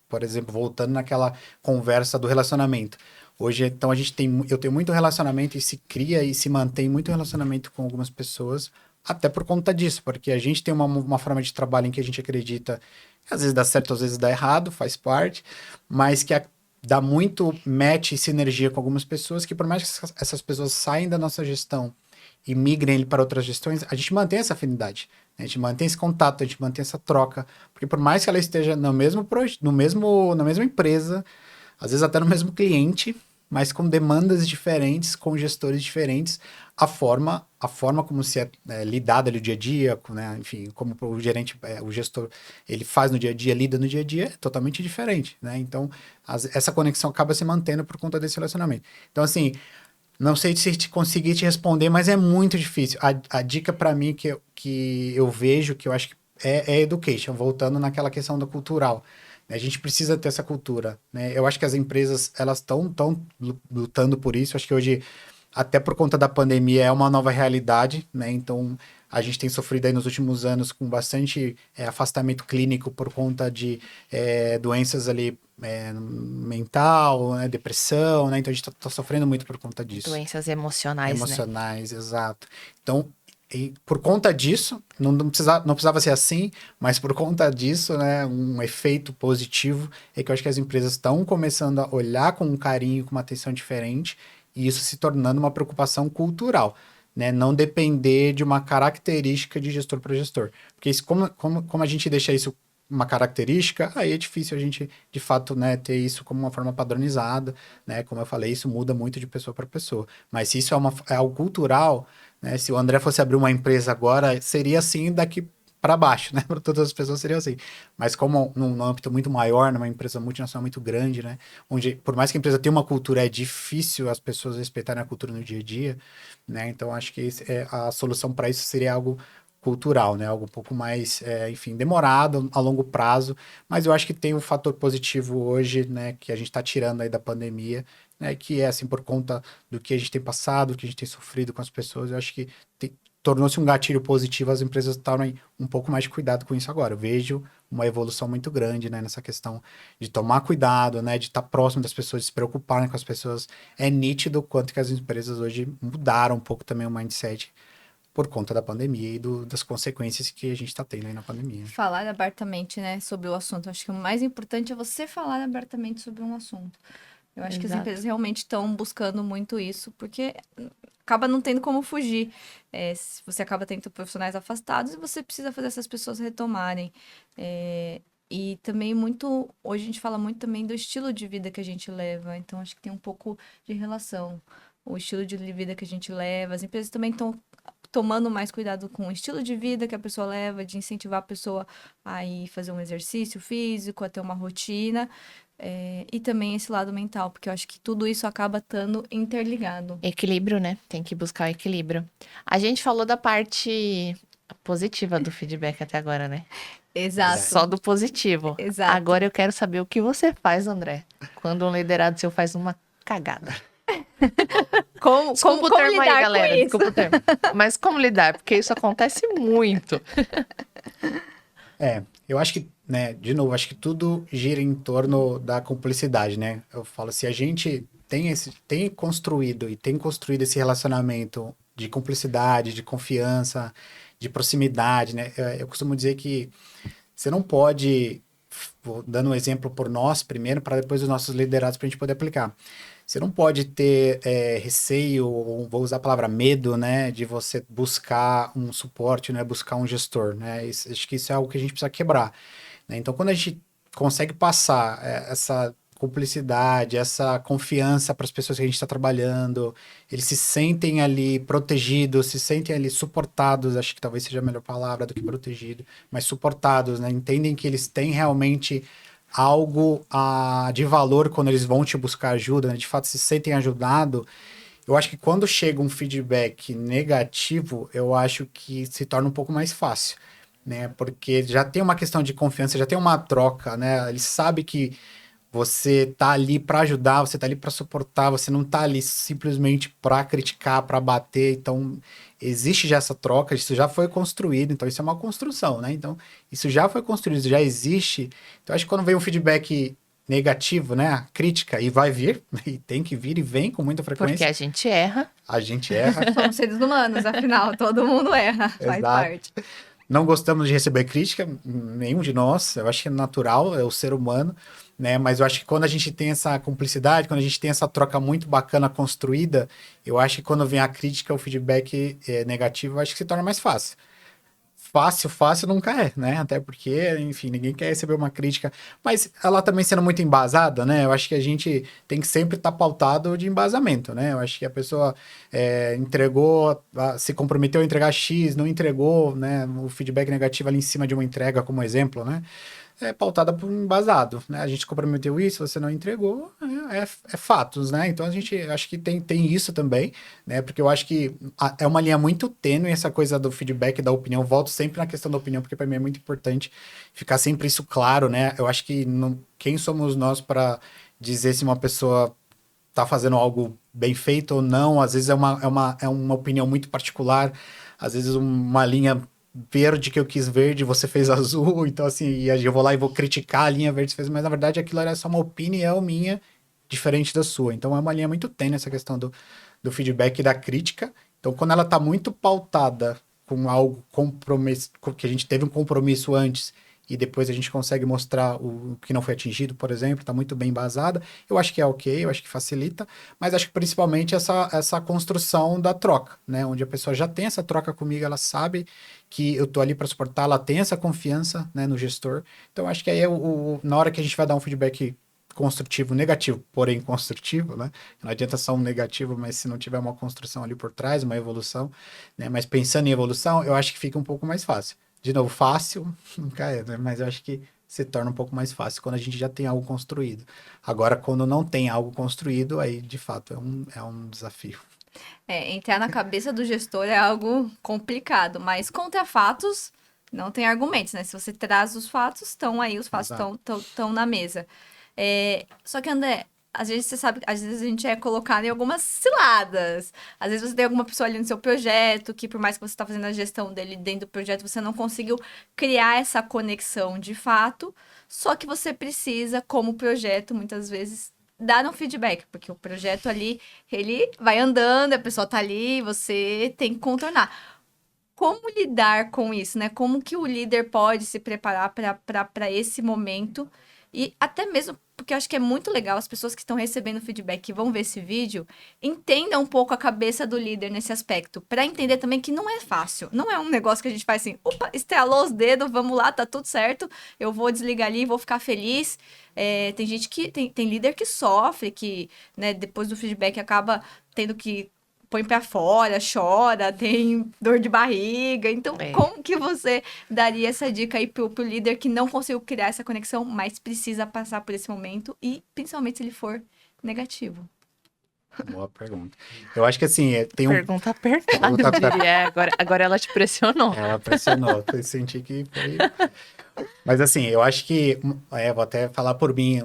por exemplo, voltando naquela conversa do relacionamento. Hoje, então, eu tenho muito relacionamento e se cria e se mantém muito relacionamento com algumas pessoas, até por conta disso, porque a gente tem uma forma de trabalho em que a gente acredita, que às vezes dá certo, às vezes dá errado, faz parte, mas que dá muito match e sinergia com algumas pessoas, que por mais que essas pessoas saem da nossa gestão e migrem ele para outras gestões, a gente mantém essa afinidade, né? A gente mantém esse contato, a gente mantém essa troca, porque por mais que ela esteja no mesmo na mesma empresa, às vezes até no mesmo cliente, mas com demandas diferentes, com gestores diferentes, a forma como se é lidada ali no dia a dia, né? Enfim, como o gerente, o gestor, ele faz no dia a dia, lida no dia a dia, é totalmente diferente, né? Então, essa conexão acaba se mantendo por conta desse relacionamento. Então, assim, não sei se conseguir te responder, mas é muito difícil. A dica para mim que eu vejo, que eu acho que é education, voltando naquela questão da cultural. A gente precisa ter essa cultura, né? Eu acho que as empresas, elas estão lutando por isso. Acho que hoje, até por conta da pandemia, é uma nova realidade, né? Então, a gente tem sofrido aí nos últimos anos com bastante afastamento clínico por conta de doenças ali mental, né? Depressão, né? Então, a gente tá sofrendo muito por conta disso. Doenças emocionais, né? Emocionais, exato. Então, por conta disso, não precisava ser assim, mas por conta disso, né, um efeito positivo é que eu acho que as empresas estão começando a olhar com um carinho, com uma atenção diferente, e isso se tornando uma preocupação cultural, né? Não depender de uma característica de gestor para gestor. Porque isso, como a gente deixa isso uma característica, aí é difícil a gente, de fato, né, ter isso como uma forma padronizada, né? Como eu falei, isso muda muito de pessoa para pessoa. Mas se isso é algo cultural, né? Se o André fosse abrir uma empresa agora, seria assim daqui para baixo, né? Para todas as pessoas seria assim. Mas como num âmbito muito maior, numa empresa multinacional muito grande, né? Onde, por mais que a empresa tenha uma cultura, é difícil as pessoas respeitarem a cultura no dia a dia, né? Então, acho que a solução para isso seria algo cultural, né? Algo um pouco mais, enfim, demorado, a longo prazo. Mas eu acho que tem um fator positivo hoje, né? Que a gente está tirando aí da pandemia, né? Que é, assim, por conta do que a gente tem passado, do que a gente tem sofrido com as pessoas, eu acho que tornou-se um gatilho positivo, as empresas estarem um pouco mais de cuidado com isso agora. Eu vejo uma evolução muito grande, né, nessa questão de tomar cuidado, né, de estar próximo das pessoas, de se preocuparem com as pessoas. É nítido o quanto que as empresas hoje mudaram um pouco também o mindset por conta da pandemia e das consequências que a gente está tendo aí na pandemia. Falar abertamente, né, sobre o assunto. Acho que o mais importante é você falar abertamente sobre um assunto. Eu acho que as Exato. empresas realmente estão buscando muito isso, porque acaba não tendo como fugir. Você acaba tendo profissionais afastados e você precisa fazer essas pessoas retomarem. E também hoje a gente fala muito também do estilo de vida que a gente leva, então acho que tem um pouco de relação. O estilo de vida que a gente leva, as empresas também estão tomando mais cuidado com o estilo de vida que a pessoa leva, de incentivar a pessoa a ir fazer um exercício físico, a ter uma rotina. E também esse lado mental, porque eu acho que tudo isso acaba estando interligado. Equilíbrio, né? Tem que buscar o equilíbrio. A gente falou da parte positiva do feedback até agora, né? Exato. Só do positivo. Exato. Agora eu quero saber o que você faz, André, quando um liderado seu faz uma cagada. Como Desculpa o termo lidar aí, galera. com isso? Desculpa o termo. Mas como lidar? Porque isso acontece muito. Eu acho que, né, de novo, acho que tudo gira em torno da cumplicidade, né? Eu falo, se a gente tem construído esse relacionamento de cumplicidade, de confiança, de proximidade, né? Eu costumo dizer que você não pode, vou dando um exemplo por nós primeiro, para depois os nossos liderados para a gente poder aplicar. Você não pode ter receio, ou vou usar a palavra medo, né, de você buscar um suporte, né, buscar um gestor, né, acho que isso é algo que a gente precisa quebrar, né? Então, quando a gente consegue passar essa cumplicidade, essa confiança para as pessoas que a gente está trabalhando, eles se sentem ali protegidos, se sentem ali suportados, acho que talvez seja a melhor palavra do que protegido, mas suportados, né, entendem que eles têm realmente algo de valor quando eles vão te buscar ajuda, né? De fato se sentem ajudados. Eu acho que quando chega um feedback negativo, eu acho que se torna um pouco mais fácil, né? Porque já tem uma questão de confiança, já tem uma troca, né? Ele sabe que Você tá ali para ajudar, você tá ali para suportar, você não tá ali simplesmente para criticar, para bater. Então, existe já essa troca, isso já foi construído, então isso é uma construção, né? Então, isso já foi construído, já existe. Então, acho que quando vem um feedback negativo, né, a crítica, e vai vir, e tem que vir e vem com muita Porque frequência, a gente erra. a gente erra. Somos seres humanos, afinal, todo mundo erra, faz Exato. parte. Não gostamos de receber crítica, nenhum de nós. Eu acho que é natural, é o ser humano, né? Mas eu acho que quando a gente tem essa cumplicidade, quando a gente tem essa troca muito bacana construída, eu acho que quando vem a crítica, o feedback negativo, eu acho que se torna mais fácil. Fácil nunca é, né? Até porque, enfim, ninguém quer receber uma crítica, mas ela também sendo muito embasada, né? Eu acho que a gente tem que sempre estar pautado de embasamento, né? Eu acho que a pessoa entregou, se comprometeu a entregar X, não entregou, né? O feedback negativo ali em cima de uma entrega, como exemplo, né? É pautada por um embasado, né? A gente comprometeu isso, você não entregou, é fatos, né? Então a gente acho que tem isso também, né? Porque eu acho que é uma linha muito tênue essa coisa do feedback, da opinião. Volto sempre na questão da opinião, porque para mim é muito importante ficar sempre isso claro, né? Eu acho que quem somos nós para dizer se uma pessoa tá fazendo algo bem feito ou não? Às vezes é uma opinião muito particular, às vezes uma linha verde que eu quis verde, você fez azul, então assim, e aí eu vou lá e vou criticar a linha verde que você fez, mas na verdade aquilo era só uma opinião minha, diferente da sua. Então é uma linha muito tênue essa questão do feedback e da crítica. Então quando ela tá muito pautada com algo compromisso, que a gente teve um compromisso antes e depois a gente consegue mostrar o que não foi atingido, por exemplo, tá muito bem embasada, eu acho que é ok, eu acho que facilita, mas acho que principalmente essa construção da troca, né? Onde a pessoa já tem essa troca comigo, ela sabe que eu tô ali para suportar, ela tem essa confiança, né, no gestor. Então, acho que aí na hora que a gente vai dar um feedback construtivo, negativo, porém construtivo, né? Não adianta só um negativo, mas se não tiver uma construção ali por trás, uma evolução, né? Mas pensando em evolução, eu acho que fica um pouco mais fácil. De novo, fácil, nunca é, né? Mas eu acho que se torna um pouco mais fácil quando a gente já tem algo construído. Agora, quando não tem algo construído, aí, de fato, é um desafio. Entrar na cabeça do gestor é algo complicado, mas contra fatos não tem argumentos, né? Se você traz os fatos, estão aí, os fatos Exato. estão na mesa. Só que, André, às vezes você sabe, às vezes a gente é colocado em algumas ciladas. Às vezes você tem alguma pessoa ali no seu projeto que, por mais que você está fazendo a gestão dele dentro do projeto, você não conseguiu criar essa conexão de fato. Só que você precisa, como projeto, muitas vezes, dar um feedback, porque o projeto ali, ele vai andando, a pessoa tá ali, você tem que contornar. Como lidar com isso, né? Como que o líder pode se preparar para esse momento? E até mesmo, porque eu acho que é muito legal as pessoas que estão recebendo feedback, que vão ver esse vídeo, entendam um pouco a cabeça do líder nesse aspecto, para entender também que não é fácil. Não é um negócio que a gente faz assim, opa, estralou os dedos, vamos lá, tá tudo certo, eu vou desligar ali, vou ficar feliz. Tem gente que, tem líder que sofre, que, né, depois do feedback acaba tendo que põe pra fora, chora, tem dor de barriga. Então, como que você daria essa dica aí pro líder que não conseguiu criar essa conexão, mas precisa passar por esse momento e, principalmente, se ele for negativo? Boa pergunta. Eu acho que assim, tem um. Pergunta apertada, eu diria. Agora ela te pressionou. Ela pressionou, eu senti que foi. Mas assim, eu acho que, vou até falar por mim,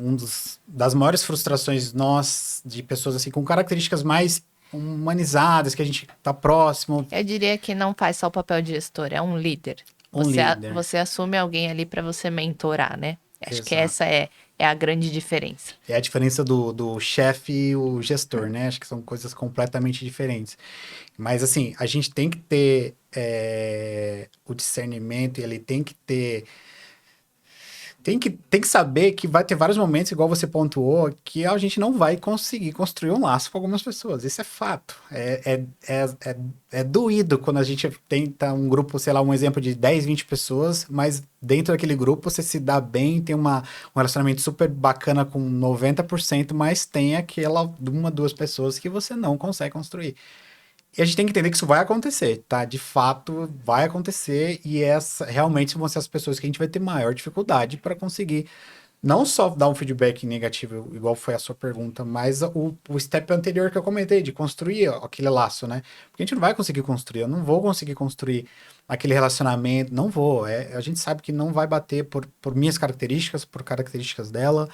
das maiores frustrações nós, de pessoas assim, com características mais humanizadas, que a gente tá próximo. Eu diria que não faz só o papel de gestor, é um líder. Líder. Você assume alguém ali para você mentorar, né? Acho que Exato. essa é a grande diferença. É a diferença do chefe e o gestor, né? Acho que são coisas completamente diferentes. Mas assim, a gente tem que ter o discernimento e ele tem que ter. Tem que saber que vai ter vários momentos, igual você pontuou, que a gente não vai conseguir construir um laço com algumas pessoas. Isso é fato. É doído quando a gente tenta um grupo, sei lá, um exemplo de 10, 20 pessoas, mas dentro daquele grupo você se dá bem, tem um relacionamento super bacana com 90%, mas tem aquela uma, duas pessoas que você não consegue construir. E a gente tem que entender que isso vai acontecer, tá? De fato, vai acontecer e realmente vão ser as pessoas que a gente vai ter maior dificuldade para conseguir não só dar um feedback negativo, igual foi a sua pergunta, mas o step anterior que eu comentei, de construir aquele laço, né? Porque a gente não vai conseguir construir, eu não vou conseguir construir aquele relacionamento, não vou. A gente sabe que não vai bater por minhas características, por características dela,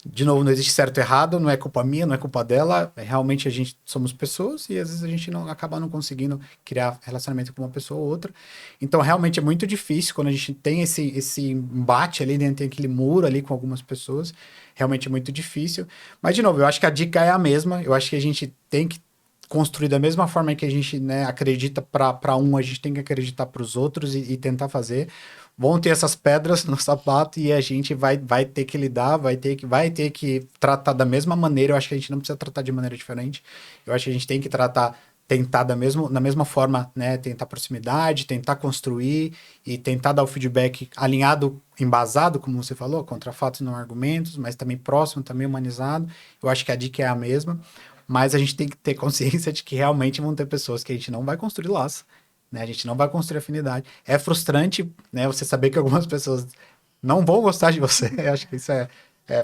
De novo, não existe certo e errado, não é culpa minha, não é culpa dela. Realmente a gente somos pessoas e às vezes a gente não acaba não conseguindo criar relacionamento com uma pessoa ou outra. Então, realmente é muito difícil quando a gente tem esse embate ali, né? Tem aquele muro ali com algumas pessoas. Realmente é muito difícil. Mas, de novo, eu acho que a dica é a mesma. Eu acho que a gente tem que construir da mesma forma que a gente, né, acredita para um, a gente tem que acreditar para os outros e tentar fazer. Vão ter essas pedras no sapato e a gente vai ter que lidar, vai ter que tratar da mesma maneira. Eu acho que a gente não precisa tratar de maneira diferente. Eu acho que a gente tem que tentar da mesma forma, né? Tentar proximidade, tentar construir e tentar dar o feedback alinhado, embasado, como você falou, contra fatos e não argumentos, mas também próximo, também humanizado. Eu acho que a dica é a mesma, mas a gente tem que ter consciência de que realmente vão ter pessoas que a gente não vai construir laço, né? A gente não vai construir afinidade. É frustrante, né? Você saber que algumas pessoas não vão gostar de você. Eu acho que isso é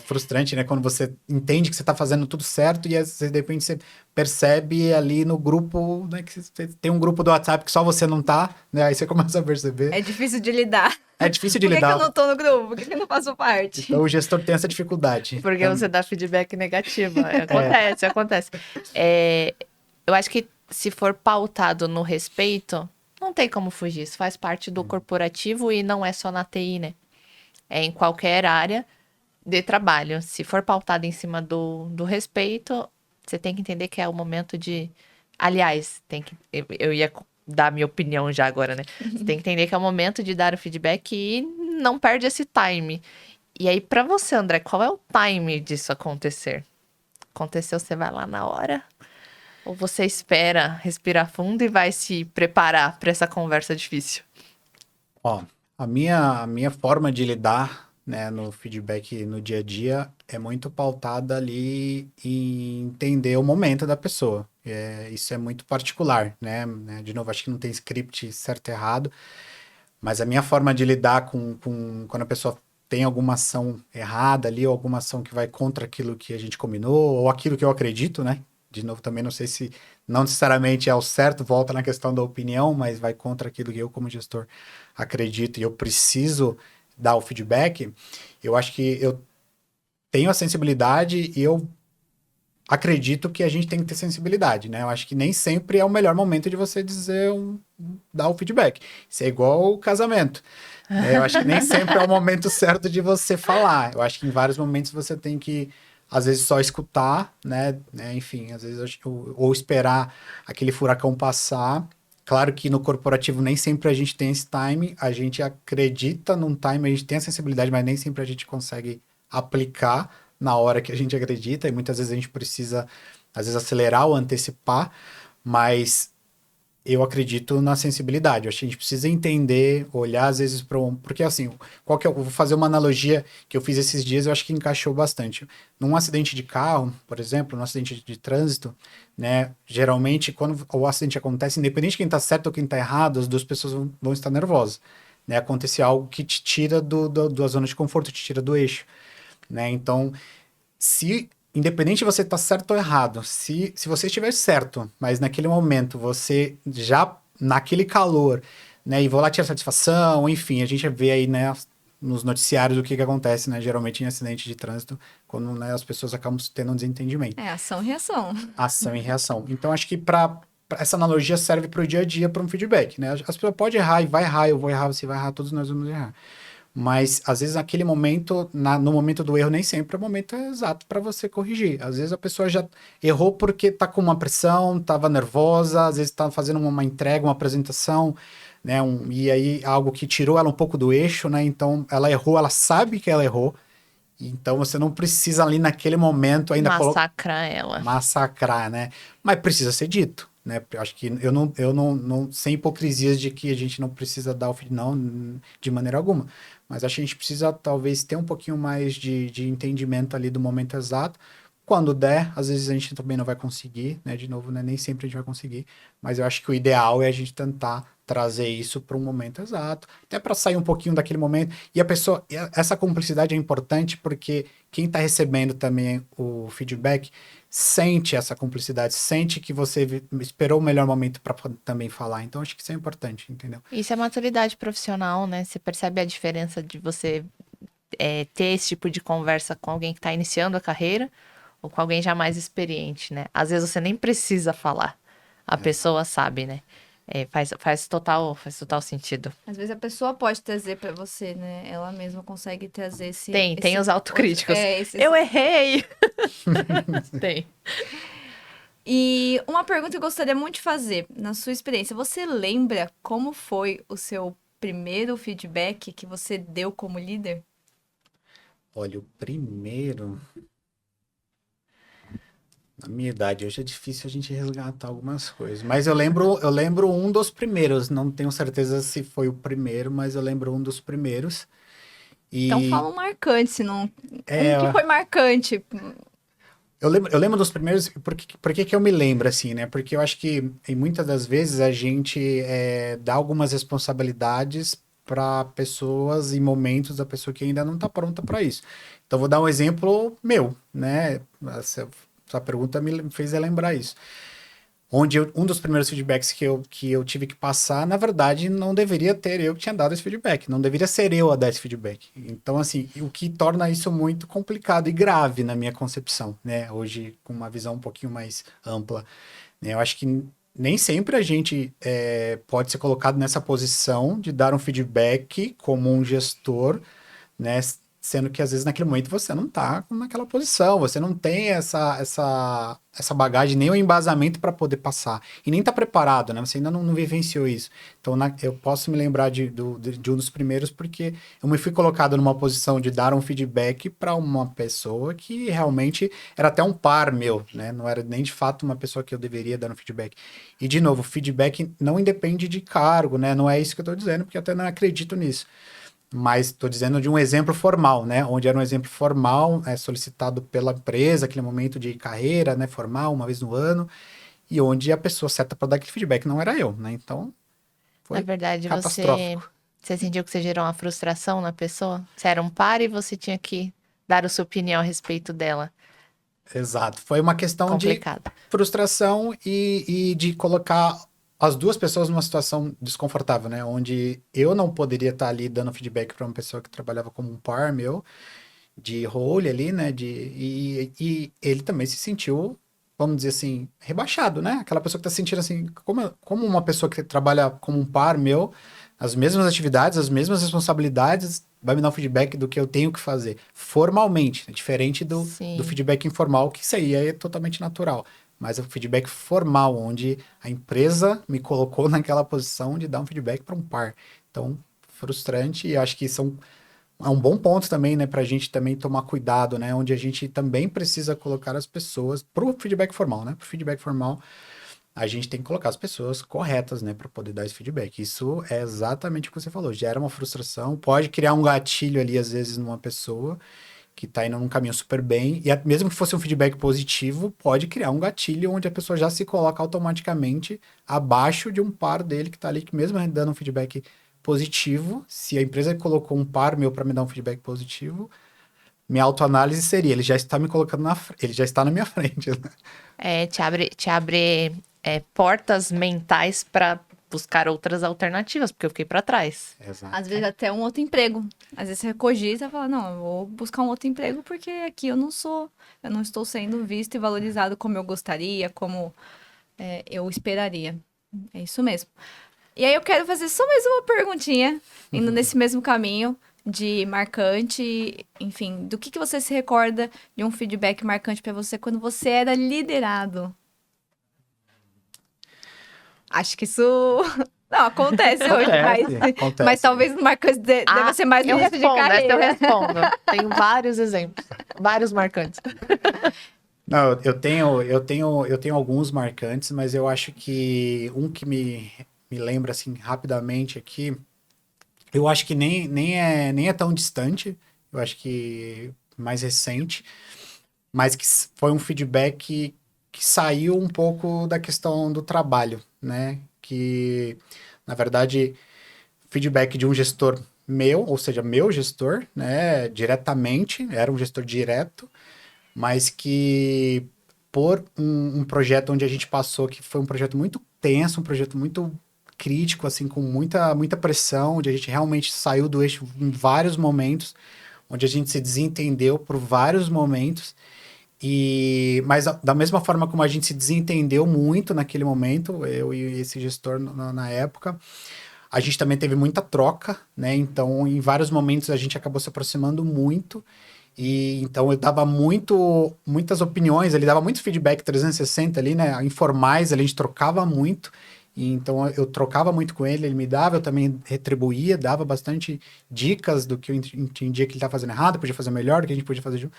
frustrante, né? Quando você entende que você está fazendo tudo certo e de repente você percebe ali no grupo, né? Que você tem um grupo do WhatsApp que só você não tá, né? Aí você começa a perceber. É difícil de lidar. É difícil de Por que lidar. que eu não tô no grupo? Por que que eu não faço parte? Então o gestor tem essa dificuldade. Porque Então, você dá feedback negativo. Acontece. Eu acho que se for pautado no respeito, não tem como fugir. Isso faz parte do corporativo e não é só na TI, né? É em qualquer área de trabalho. Se for pautado em cima do respeito, você tem que entender que é o momento de. Aliás, eu ia dar minha opinião já agora, né? Você tem que entender que é o momento de dar o feedback e não perde esse time. E aí, pra você, André, qual é o time disso acontecer? Aconteceu, você vai lá na hora? Ou você espera respirar fundo e vai se preparar para essa conversa difícil? ó, a minha forma de lidar, né, no feedback no dia a dia é muito pautada ali em entender o momento da pessoa. Isso é muito particular, né? De novo, acho que não tem script certo e errado, mas a minha forma de lidar com quando a pessoa tem alguma ação errada ali, ou alguma ação que vai contra aquilo que a gente combinou, ou aquilo que eu acredito, né? De novo, também não sei se não necessariamente é o certo, volta na questão da opinião, mas vai contra aquilo que eu, como gestor, acredito e eu preciso dar o feedback. Eu acho que eu tenho a sensibilidade e eu acredito que a gente tem que ter sensibilidade, né? Eu acho que nem sempre é o melhor momento de você dar o feedback. Isso é igual o casamento, né? Eu acho que nem sempre é o momento certo de você falar. Eu acho que em vários momentos você tem que, às vezes, só escutar, né? Enfim, às vezes, ou esperar aquele furacão passar. Claro que no corporativo nem sempre a gente tem esse time, a gente acredita num time, a gente tem a sensibilidade, mas nem sempre a gente consegue aplicar na hora que a gente acredita, e muitas vezes a gente precisa, às vezes, acelerar ou antecipar, mas eu acredito na sensibilidade. Eu acho que a gente precisa entender, olhar às vezes para porque assim, eu vou fazer uma analogia que eu fiz esses dias, eu acho que encaixou bastante. Num acidente de carro, por exemplo, num acidente de trânsito, né, geralmente quando o acidente acontece, independente de quem está certo ou quem está errado, as duas pessoas vão estar nervosas, né? Acontecer algo que te tira da zona de conforto, te tira do eixo, né? Então, se independente de você estar certo ou errado, se você estiver certo, mas naquele momento você já naquele calor, né, e vou lá tirar satisfação, enfim, a gente vê aí, né, nos noticiários o que acontece, né, geralmente em acidente de trânsito, quando, né, as pessoas acabam tendo um desentendimento. É ação e reação. Ação e reação. Então, acho que essa analogia serve para o dia a dia, para um feedback, né? As pessoas podem errar e vai errar, eu vou errar, você vai errar, todos nós vamos errar. Mas, às vezes, naquele momento, no momento do erro, nem sempre é o momento exato para você corrigir. Às vezes, a pessoa já errou porque tá com uma pressão, estava nervosa, às vezes está fazendo uma entrega, uma apresentação, né? E aí, algo que tirou ela um pouco do eixo, né? Então, ela errou, ela sabe que ela errou. Então, você não precisa ali naquele momento ainda Massacrar ela. massacrar, né? Mas precisa ser dito, né? Eu acho que eu não sem hipocrisias de que a gente não precisa dar o não de maneira alguma. Mas acho que a gente precisa talvez ter um pouquinho mais de entendimento ali do momento exato. Quando der, às vezes a gente também não vai conseguir, né? De novo, né? Nem sempre a gente vai conseguir. Mas eu acho que o ideal é a gente tentar trazer isso para um momento exato, até para sair um pouquinho daquele momento. E essa cumplicidade é importante porque quem está recebendo também o feedback sente essa cumplicidade, sente que você esperou o melhor momento para também falar. Então, acho que isso é importante, entendeu? Isso é maturidade profissional, né? Você percebe a diferença de você ter esse tipo de conversa com alguém que está iniciando a carreira ou com alguém já mais experiente, né? Às vezes você nem precisa falar, a pessoa sabe, né? Faz total sentido. Às vezes a pessoa pode trazer pra você, né? Ela mesma consegue trazer Tem os autocríticos. esse Eu errei! Tem. E uma pergunta que eu gostaria muito de fazer, na sua experiência, você lembra como foi o seu primeiro feedback que você deu como líder? Olha, o primeiro. Na minha idade, hoje é difícil a gente resgatar algumas coisas. Mas eu lembro um dos primeiros. Não tenho certeza se foi o primeiro, mas eu lembro um dos primeiros. Então E fala um marcante, se não... é, Um que foi marcante. eu lembro dos primeiros. Por que que eu me lembro, assim, né? Porque eu acho que em muitas das vezes a gente dá algumas responsabilidades para pessoas e momentos da pessoa que ainda não está pronta para isso. Então, vou dar um exemplo meu, né? Essa pergunta me fez lembrar isso. Um dos primeiros feedbacks que eu tive que passar, na verdade, não deveria ter eu que tinha dado esse feedback, não deveria ser eu a dar esse feedback. Então, assim, o que torna isso muito complicado e grave na minha concepção, né? Hoje, com uma visão um pouquinho mais ampla, né? Eu acho que nem sempre a gente pode ser colocado nessa posição de dar um feedback como um gestor, né? Sendo que às vezes naquele momento você não tá naquela posição, você não tem essa bagagem, nem o embasamento para poder passar. E nem tá preparado, né? Você ainda não vivenciou isso. Então eu posso me lembrar de um dos primeiros, porque eu me fui colocado numa posição de dar um feedback para uma pessoa que realmente era até um par meu, né? Não era nem de fato uma pessoa que eu deveria dar um feedback. E de novo, feedback não independe de cargo, né? Não é isso que eu tô dizendo, porque eu até não acredito nisso. Mas estou dizendo de um exemplo formal, né? Onde era um exemplo formal, solicitado pela empresa, aquele momento de carreira, né? Formal, uma vez no ano, e onde a pessoa certa para dar aquele feedback não era eu, né? Então, Na foi verdade, catastrófico. você sentiu que você gerou uma frustração na pessoa? Você era um par e você tinha que dar a sua opinião a respeito dela. Exato. Foi uma questão de Complicado. frustração e de colocar as duas pessoas numa situação desconfortável, né? Onde eu não poderia estar ali dando feedback para uma pessoa que trabalhava como um par meu, de role ali, né? E ele também se sentiu, vamos dizer assim, rebaixado, né? Aquela pessoa que tá se sentindo assim, como uma pessoa que trabalha como um par meu, as mesmas atividades, as mesmas responsabilidades, vai me dar um feedback do que eu tenho que fazer. Formalmente, né? Diferente do Sim. feedback informal, que isso aí é totalmente natural. Mas o feedback formal, onde a empresa me colocou naquela posição de dar um feedback para um par. Então, frustrante, e acho que é um bom ponto também, né, para a gente também tomar cuidado, né, onde a gente também precisa colocar as pessoas para o feedback formal, né, para o feedback formal, a gente tem que colocar as pessoas corretas, né, para poder dar esse feedback. Isso é exatamente o que você falou, gera uma frustração, pode criar um gatilho ali, às vezes, numa pessoa que está indo num caminho super bem, e mesmo que fosse um feedback positivo, pode criar um gatilho onde a pessoa já se coloca automaticamente abaixo de um par dele que está ali, que mesmo dando um feedback positivo, se a empresa colocou um par meu para me dar um feedback positivo, minha autoanálise seria, ele já está me colocando ele já está na minha frente. Né? Te abre portas mentais para buscar outras alternativas, porque eu fiquei para trás. Exato. Às vezes até um outro emprego. Às vezes você cogita e fala, não, eu vou buscar um outro emprego porque aqui eu não estou sendo visto e valorizado como eu gostaria, como eu esperaria. É isso mesmo. E aí eu quero fazer só mais uma perguntinha, indo nesse mesmo caminho de marcante, enfim, do que você se recorda de um feedback marcante pra você quando você era liderado? Acho que isso não acontece hoje, Acontece. mas talvez no marcante deva ser mais no eu início de respondo, essa eu carreira. respondo. Tenho vários exemplos, vários marcantes. Não, eu tenho alguns marcantes, mas eu acho que um que me lembra assim rapidamente aqui, eu acho que nem é tão distante, eu acho que mais recente, mas que foi um feedback que saiu um pouco da questão do trabalho, né? Que, na verdade, feedback de um gestor meu, ou seja, meu gestor, né? Diretamente, era um gestor direto, mas que por um projeto onde a gente passou, que foi um projeto muito tenso, um projeto muito crítico, assim, com muita pressão, onde a gente realmente saiu do eixo em vários momentos, onde a gente se desentendeu por vários momentos. Mas da mesma forma como a gente se desentendeu muito naquele momento, eu e esse gestor na época, a gente também teve muita troca, né? Então, em vários momentos a gente acabou se aproximando muito. E então eu dava muitas opiniões, ele dava muito feedback 360 ali, né? Informais, a gente trocava muito. E então eu trocava muito com ele, ele me dava, eu também retribuía, dava bastante dicas do que eu entendia que ele estava fazendo errado, podia fazer melhor, do que a gente podia fazer junto.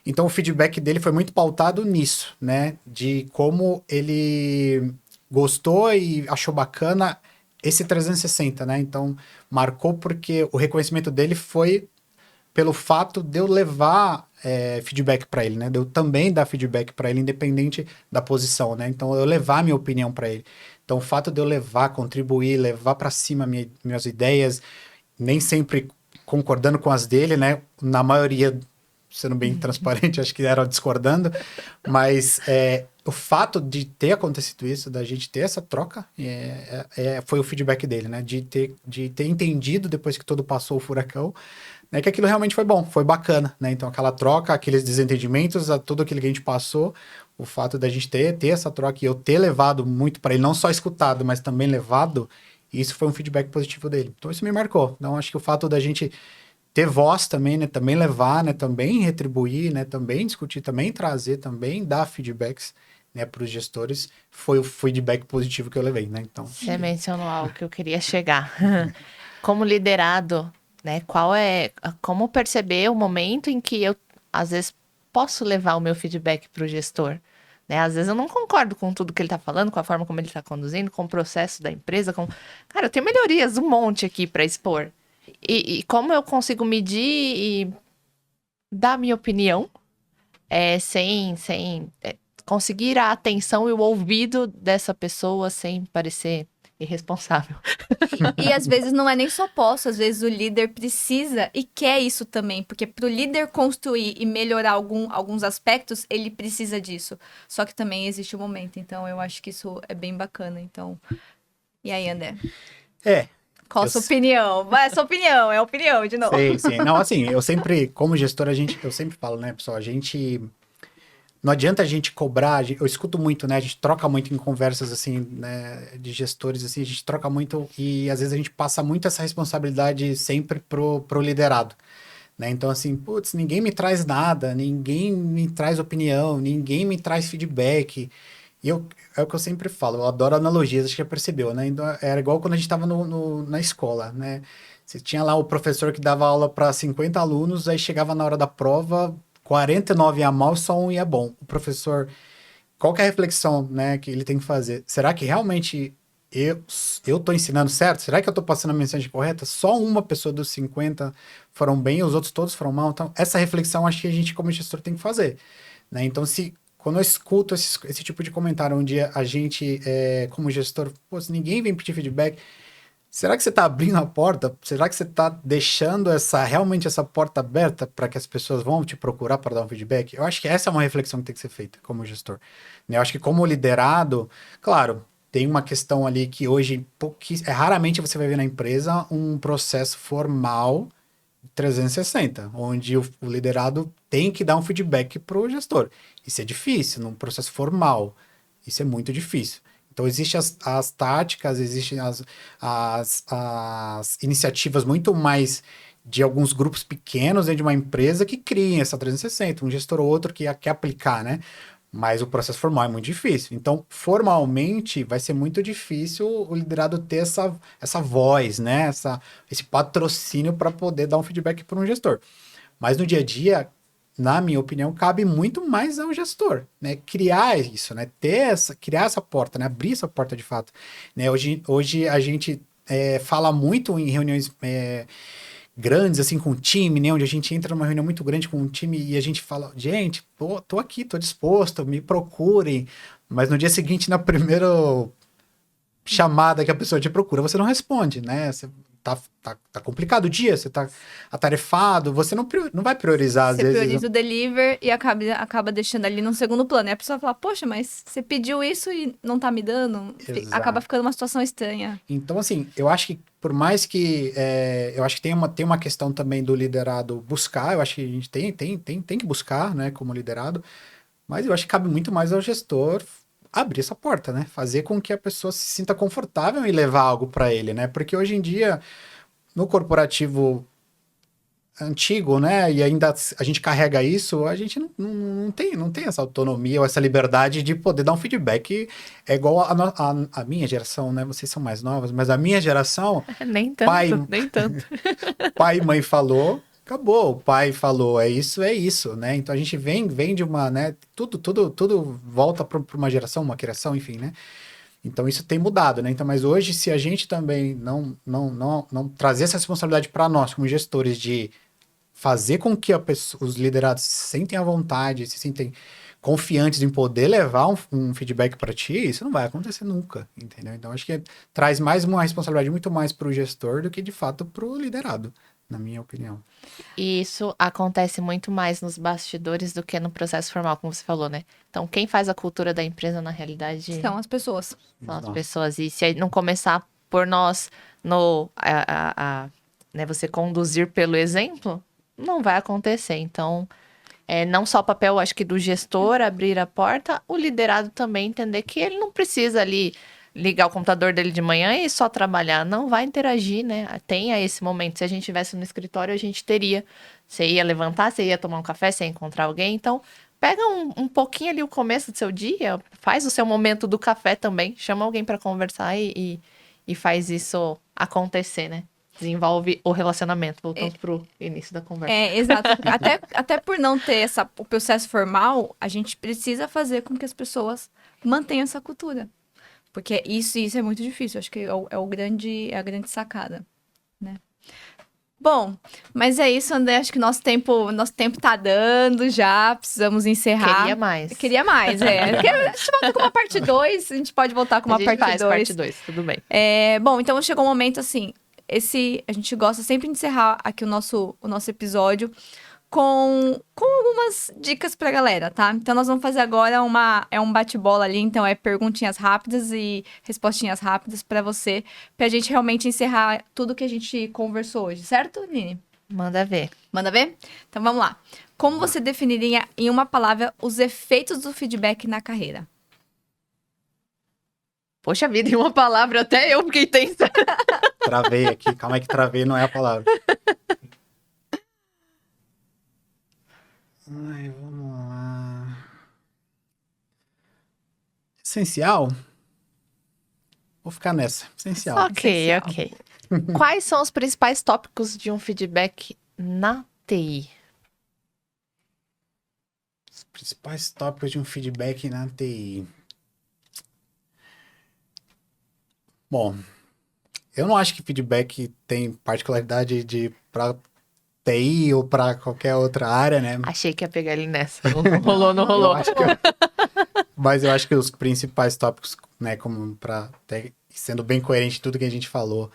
Então o feedback dele foi muito pautado nisso, né? De como ele gostou e achou bacana esse 360, né? Então marcou porque o reconhecimento dele foi pelo fato de eu levar feedback para ele, né? De eu também dar feedback para ele, independente da posição, né? Então eu levar minha opinião para ele. Então o fato de eu levar, contribuir, levar para cima minhas ideias, nem sempre concordando com as dele, né? Na maioria, sendo bem transparente, acho que era discordando, mas o fato de ter acontecido isso, da gente ter essa troca, foi o feedback dele, né? De ter entendido, depois que todo passou o furacão, né, que aquilo realmente foi bom, foi bacana, né? Então aquela troca, aqueles desentendimentos, tudo aquilo que a gente passou, o fato da gente ter essa troca e eu ter levado muito para ele, não só escutado, mas também levado, isso foi um feedback positivo dele. Então isso me marcou. Então acho que o fato da gente ter voz também, né? Também levar, né? Também retribuir, né? Também discutir, também trazer, também dar feedbacks, né? Para os gestores, foi o feedback positivo que eu levei, né? Então. Você mencionou algo que eu queria chegar. Como liderado, né? Como perceber o momento em que eu, às vezes, posso levar o meu feedback para o gestor? Né? Às vezes eu não concordo com tudo que ele está falando, com a forma como ele está conduzindo, com o processo da empresa. Cara, eu tenho melhorias, um monte aqui para expor. E como eu consigo medir e dar minha opinião sem conseguir a atenção e o ouvido dessa pessoa sem parecer irresponsável. E às vezes não é nem só posso, às vezes o líder precisa e quer isso também, porque para o líder construir e melhorar alguns aspectos, ele precisa disso. Só que também existe o momento, então eu acho que isso é bem bacana. Então, e aí, André? Qual a sua opinião? É sua opinião, é a opinião, de novo. Sim. Não, assim, eu sempre, como gestor, eu sempre falo, né, pessoal, não adianta a gente cobrar, eu escuto muito, né, a gente troca muito em conversas, assim, né, de gestores, assim, a gente troca muito e às vezes a gente passa muito essa responsabilidade sempre pro liderado, né, então assim, putz, ninguém me traz nada, ninguém me traz opinião, ninguém me traz feedback. E é o que eu sempre falo, eu adoro analogias, acho que já percebeu, né? Então, era igual quando a gente estava na escola, né? Você tinha lá o professor que dava aula para 50 alunos, aí chegava na hora da prova, 49 ia mal, só um ia bom. O professor, qual que é a reflexão, né, que ele tem que fazer? Será que realmente eu estou ensinando certo? Será que eu estou passando a mensagem correta? Só uma pessoa dos 50 foram bem, os outros todos foram mal? Então, essa reflexão acho que a gente, como gestor, tem que fazer, né? Então, quando eu escuto esse tipo de comentário, onde a gente, como gestor, pô, se ninguém vem pedir feedback, será que você está abrindo a porta? Será que você está deixando realmente essa porta aberta para que as pessoas vão te procurar para dar um feedback? Eu acho que essa é uma reflexão que tem que ser feita como gestor, né? Eu acho que como liderado, claro, tem uma questão ali que hoje, raramente você vai ver na empresa um processo formal 360, onde o liderado tem que dar um feedback para o gestor. Isso é difícil, num processo formal. Isso é muito difícil. Então, existem as táticas, existem as iniciativas muito mais de alguns grupos pequenos dentro de uma empresa que criem essa 360, um gestor ou outro que quer aplicar, né? Mas o processo formal é muito difícil. Então, formalmente, vai ser muito difícil o liderado ter essa voz, né? Esse patrocínio para poder dar um feedback para um gestor. Mas no dia a dia, na minha opinião, cabe muito mais ao gestor, né? Criar isso, né? Criar essa porta, né? Abrir essa porta de fato. Né? Hoje a gente fala muito em reuniões grandes, assim, com o time, né? Onde a gente entra numa reunião muito grande com o time e a gente fala, gente, tô aqui, tô disposto, me procurem. Mas no dia seguinte, na primeira chamada que a pessoa te procura, você não responde, né? Você tá complicado o dia, você tá atarefado, você não vai priorizar, às vezes. Você prioriza o deliver e acaba deixando ali no segundo plano. E a pessoa fala, poxa, mas você pediu isso e não tá me dando? Exato. Acaba ficando uma situação estranha. Então, assim, eu acho que por mais que eu acho que tem uma questão também do liderado buscar, eu acho que a gente tem que buscar, né, como liderado, mas eu acho que cabe muito mais ao gestor abrir essa porta, né? Fazer com que a pessoa se sinta confortável em levar algo para ele, né? Porque hoje em dia, no corporativo antigo, né? E ainda a gente carrega isso, a gente não tem essa autonomia ou essa liberdade de poder dar um feedback. É igual a minha geração, né? Vocês são mais novas, mas a minha geração, Nem tanto, pai, nem tanto. pai e mãe falou, acabou. O pai falou, é isso, né? Então a gente vem de uma, né? Tudo volta para uma geração, uma criação, enfim, né? Então isso tem mudado, né? Então, mas hoje, se a gente também não trazer essa responsabilidade para nós, como gestores, de fazer com que os liderados se sentem à vontade, se sentem confiantes em poder levar um feedback para ti, isso não vai acontecer nunca, entendeu? Então, acho que traz mais uma responsabilidade muito mais para o gestor do que, de fato, para o liderado, na minha opinião. E isso acontece muito mais nos bastidores do que no processo formal, como você falou, né? Então, quem faz a cultura da empresa, na realidade, São as pessoas. são as Nossa. pessoas. E se não começar por nós, né, você conduzir pelo exemplo, não vai acontecer. Então, não só o papel, acho que do gestor abrir a porta, o liderado também entender que ele não precisa ali ligar o computador dele de manhã e só trabalhar. Não vai interagir, né? Tenha esse momento. Se a gente estivesse no escritório, a gente teria. Você ia levantar, você ia tomar um café, você ia encontrar alguém. Então, pega um pouquinho ali o começo do seu dia, faz o seu momento do café também, chama alguém para conversar e faz isso acontecer, né? Desenvolve o relacionamento, voltando pro início da conversa. Exato. Até por não ter o processo formal, a gente precisa fazer com que as pessoas mantenham essa cultura. Porque isso é muito difícil. Acho que é a grande sacada, né? Bom, mas é isso, André. Acho que nosso tempo tá dando já. Precisamos encerrar. Queria mais. A gente volta com uma parte 2. A gente pode voltar com uma parte 2. A gente faz parte 2, tudo bem. Bom, então chegou um momento assim. A gente gosta sempre de encerrar aqui o nosso episódio com algumas dicas pra galera, tá? Então, nós vamos fazer agora um bate-bola ali. Então, perguntinhas rápidas e respostinhas rápidas pra você, pra gente realmente encerrar tudo que a gente conversou hoje, certo, Nini? Manda ver. Manda ver? Então, vamos lá. Como você definiria em uma palavra os efeitos do feedback na carreira? Poxa vida, em uma palavra, até eu fiquei tensa. Travei aqui. Calma aí que travei não é a palavra. Ai, vamos lá. Essencial? Vou ficar nessa. Essencial. Ok. Quais são os principais tópicos de um feedback na TI? Os principais tópicos de um feedback na TI. Bom, eu não acho que feedback tem particularidade para TI ou para qualquer outra área, né? Achei que ia pegar ele nessa. Não rolou. Mas eu acho que os principais tópicos, né, como sendo bem coerente em tudo que a gente falou,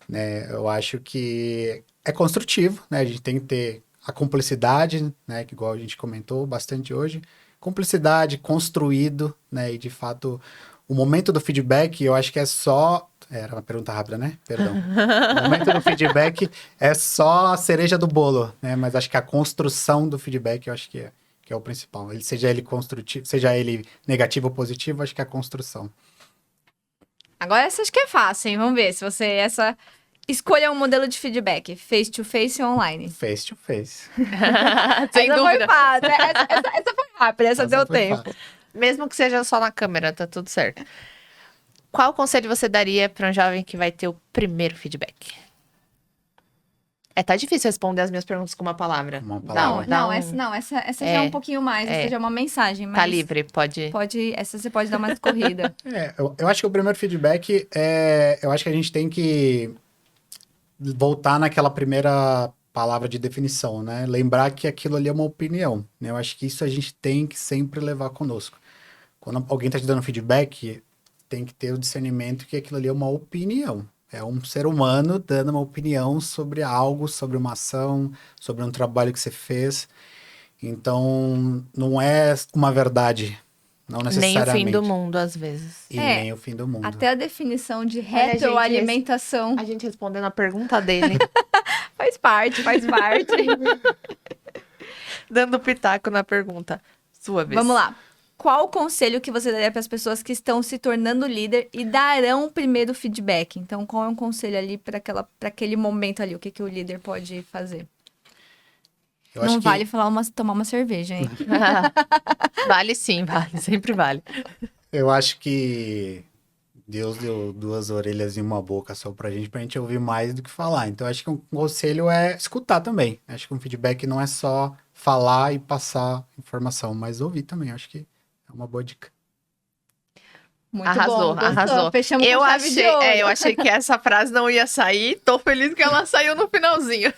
né, eu acho que é construtivo, né? A gente tem que ter a cumplicidade, né, que igual a gente comentou bastante hoje, cumplicidade, construído, né, e de fato o momento do feedback, eu acho que é só... Era uma pergunta rápida, né? Perdão. O momento do feedback é só a cereja do bolo, né? Mas acho que a construção do feedback, eu acho que é o principal. Seja ele construtivo, seja ele negativo ou positivo, acho que é a construção. Agora, essa acho que é fácil, hein? Vamos ver se você... Escolha um modelo de feedback, face-to-face ou online. Face-to-face. Sem dúvida. Foi fácil. Essa foi rápida, essa deu tempo. Fácil. Mesmo que seja só na câmera, tá tudo certo. Qual conselho você daria para um jovem que vai ter o primeiro feedback? Tá difícil responder as minhas perguntas com uma palavra. Uma palavra. Essa já é um pouquinho mais, essa já é uma mensagem. Mas tá livre, pode... Essa você pode dar mais corrida. Eu acho que o primeiro feedback eu acho que a gente tem que voltar naquela primeira palavra de definição, né? Lembrar que aquilo ali é uma opinião, né? Eu acho que isso a gente tem que sempre levar conosco. Quando alguém tá te dando feedback, tem que ter o discernimento que aquilo ali é uma opinião. É um ser humano dando uma opinião sobre algo, sobre uma ação, sobre um trabalho que você fez. Então, não é uma verdade, Não Nem o necessariamente. fim do mundo, às vezes. E É, nem o fim do mundo. Até a definição de gente, retroalimentação A gente respondendo a pergunta dele, faz parte, faz parte. dando pitaco na pergunta. Sua vez. Vamos lá. Qual o conselho que você daria para as pessoas que estão se tornando líder e darão o primeiro feedback? Então, qual é um conselho ali para aquele momento ali? O que o líder pode fazer? Eu acho Não que vale tomar uma cerveja, hein? Vale sim, vale. Sempre vale. Eu acho que Deus deu 2 orelhas e uma boca só pra gente ouvir mais do que falar. Então, eu acho que um conselho é escutar também. Eu acho que um feedback não é só falar e passar informação, mas ouvir também. Eu acho que é uma boa dica. Muito Arrasou, bom, gostou. arrasou. Fechamos com chave de ouro. Eu achei que essa frase não ia sair. Tô feliz que ela saiu no finalzinho.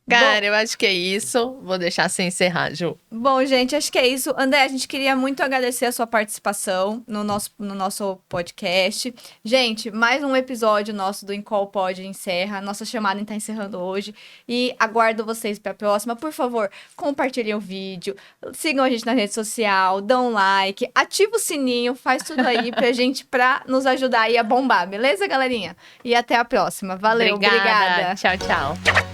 Cara, eu acho que é isso. Vou deixar você encerrar, Ju. Bom, gente, acho que é isso. André, a gente queria muito agradecer a sua participação no nosso podcast. Gente, mais um episódio nosso do Incol Pod encerra. Nossa chamada está encerrando hoje. E aguardo vocês para a próxima. Por favor, compartilhem o vídeo. Sigam a gente na rede social. Dão um like. Ativa o sininho. Faz tudo aí pra nos ajudar aí a bombar. Beleza, galerinha? E até a próxima. Valeu, obrigada. Tchau, tchau.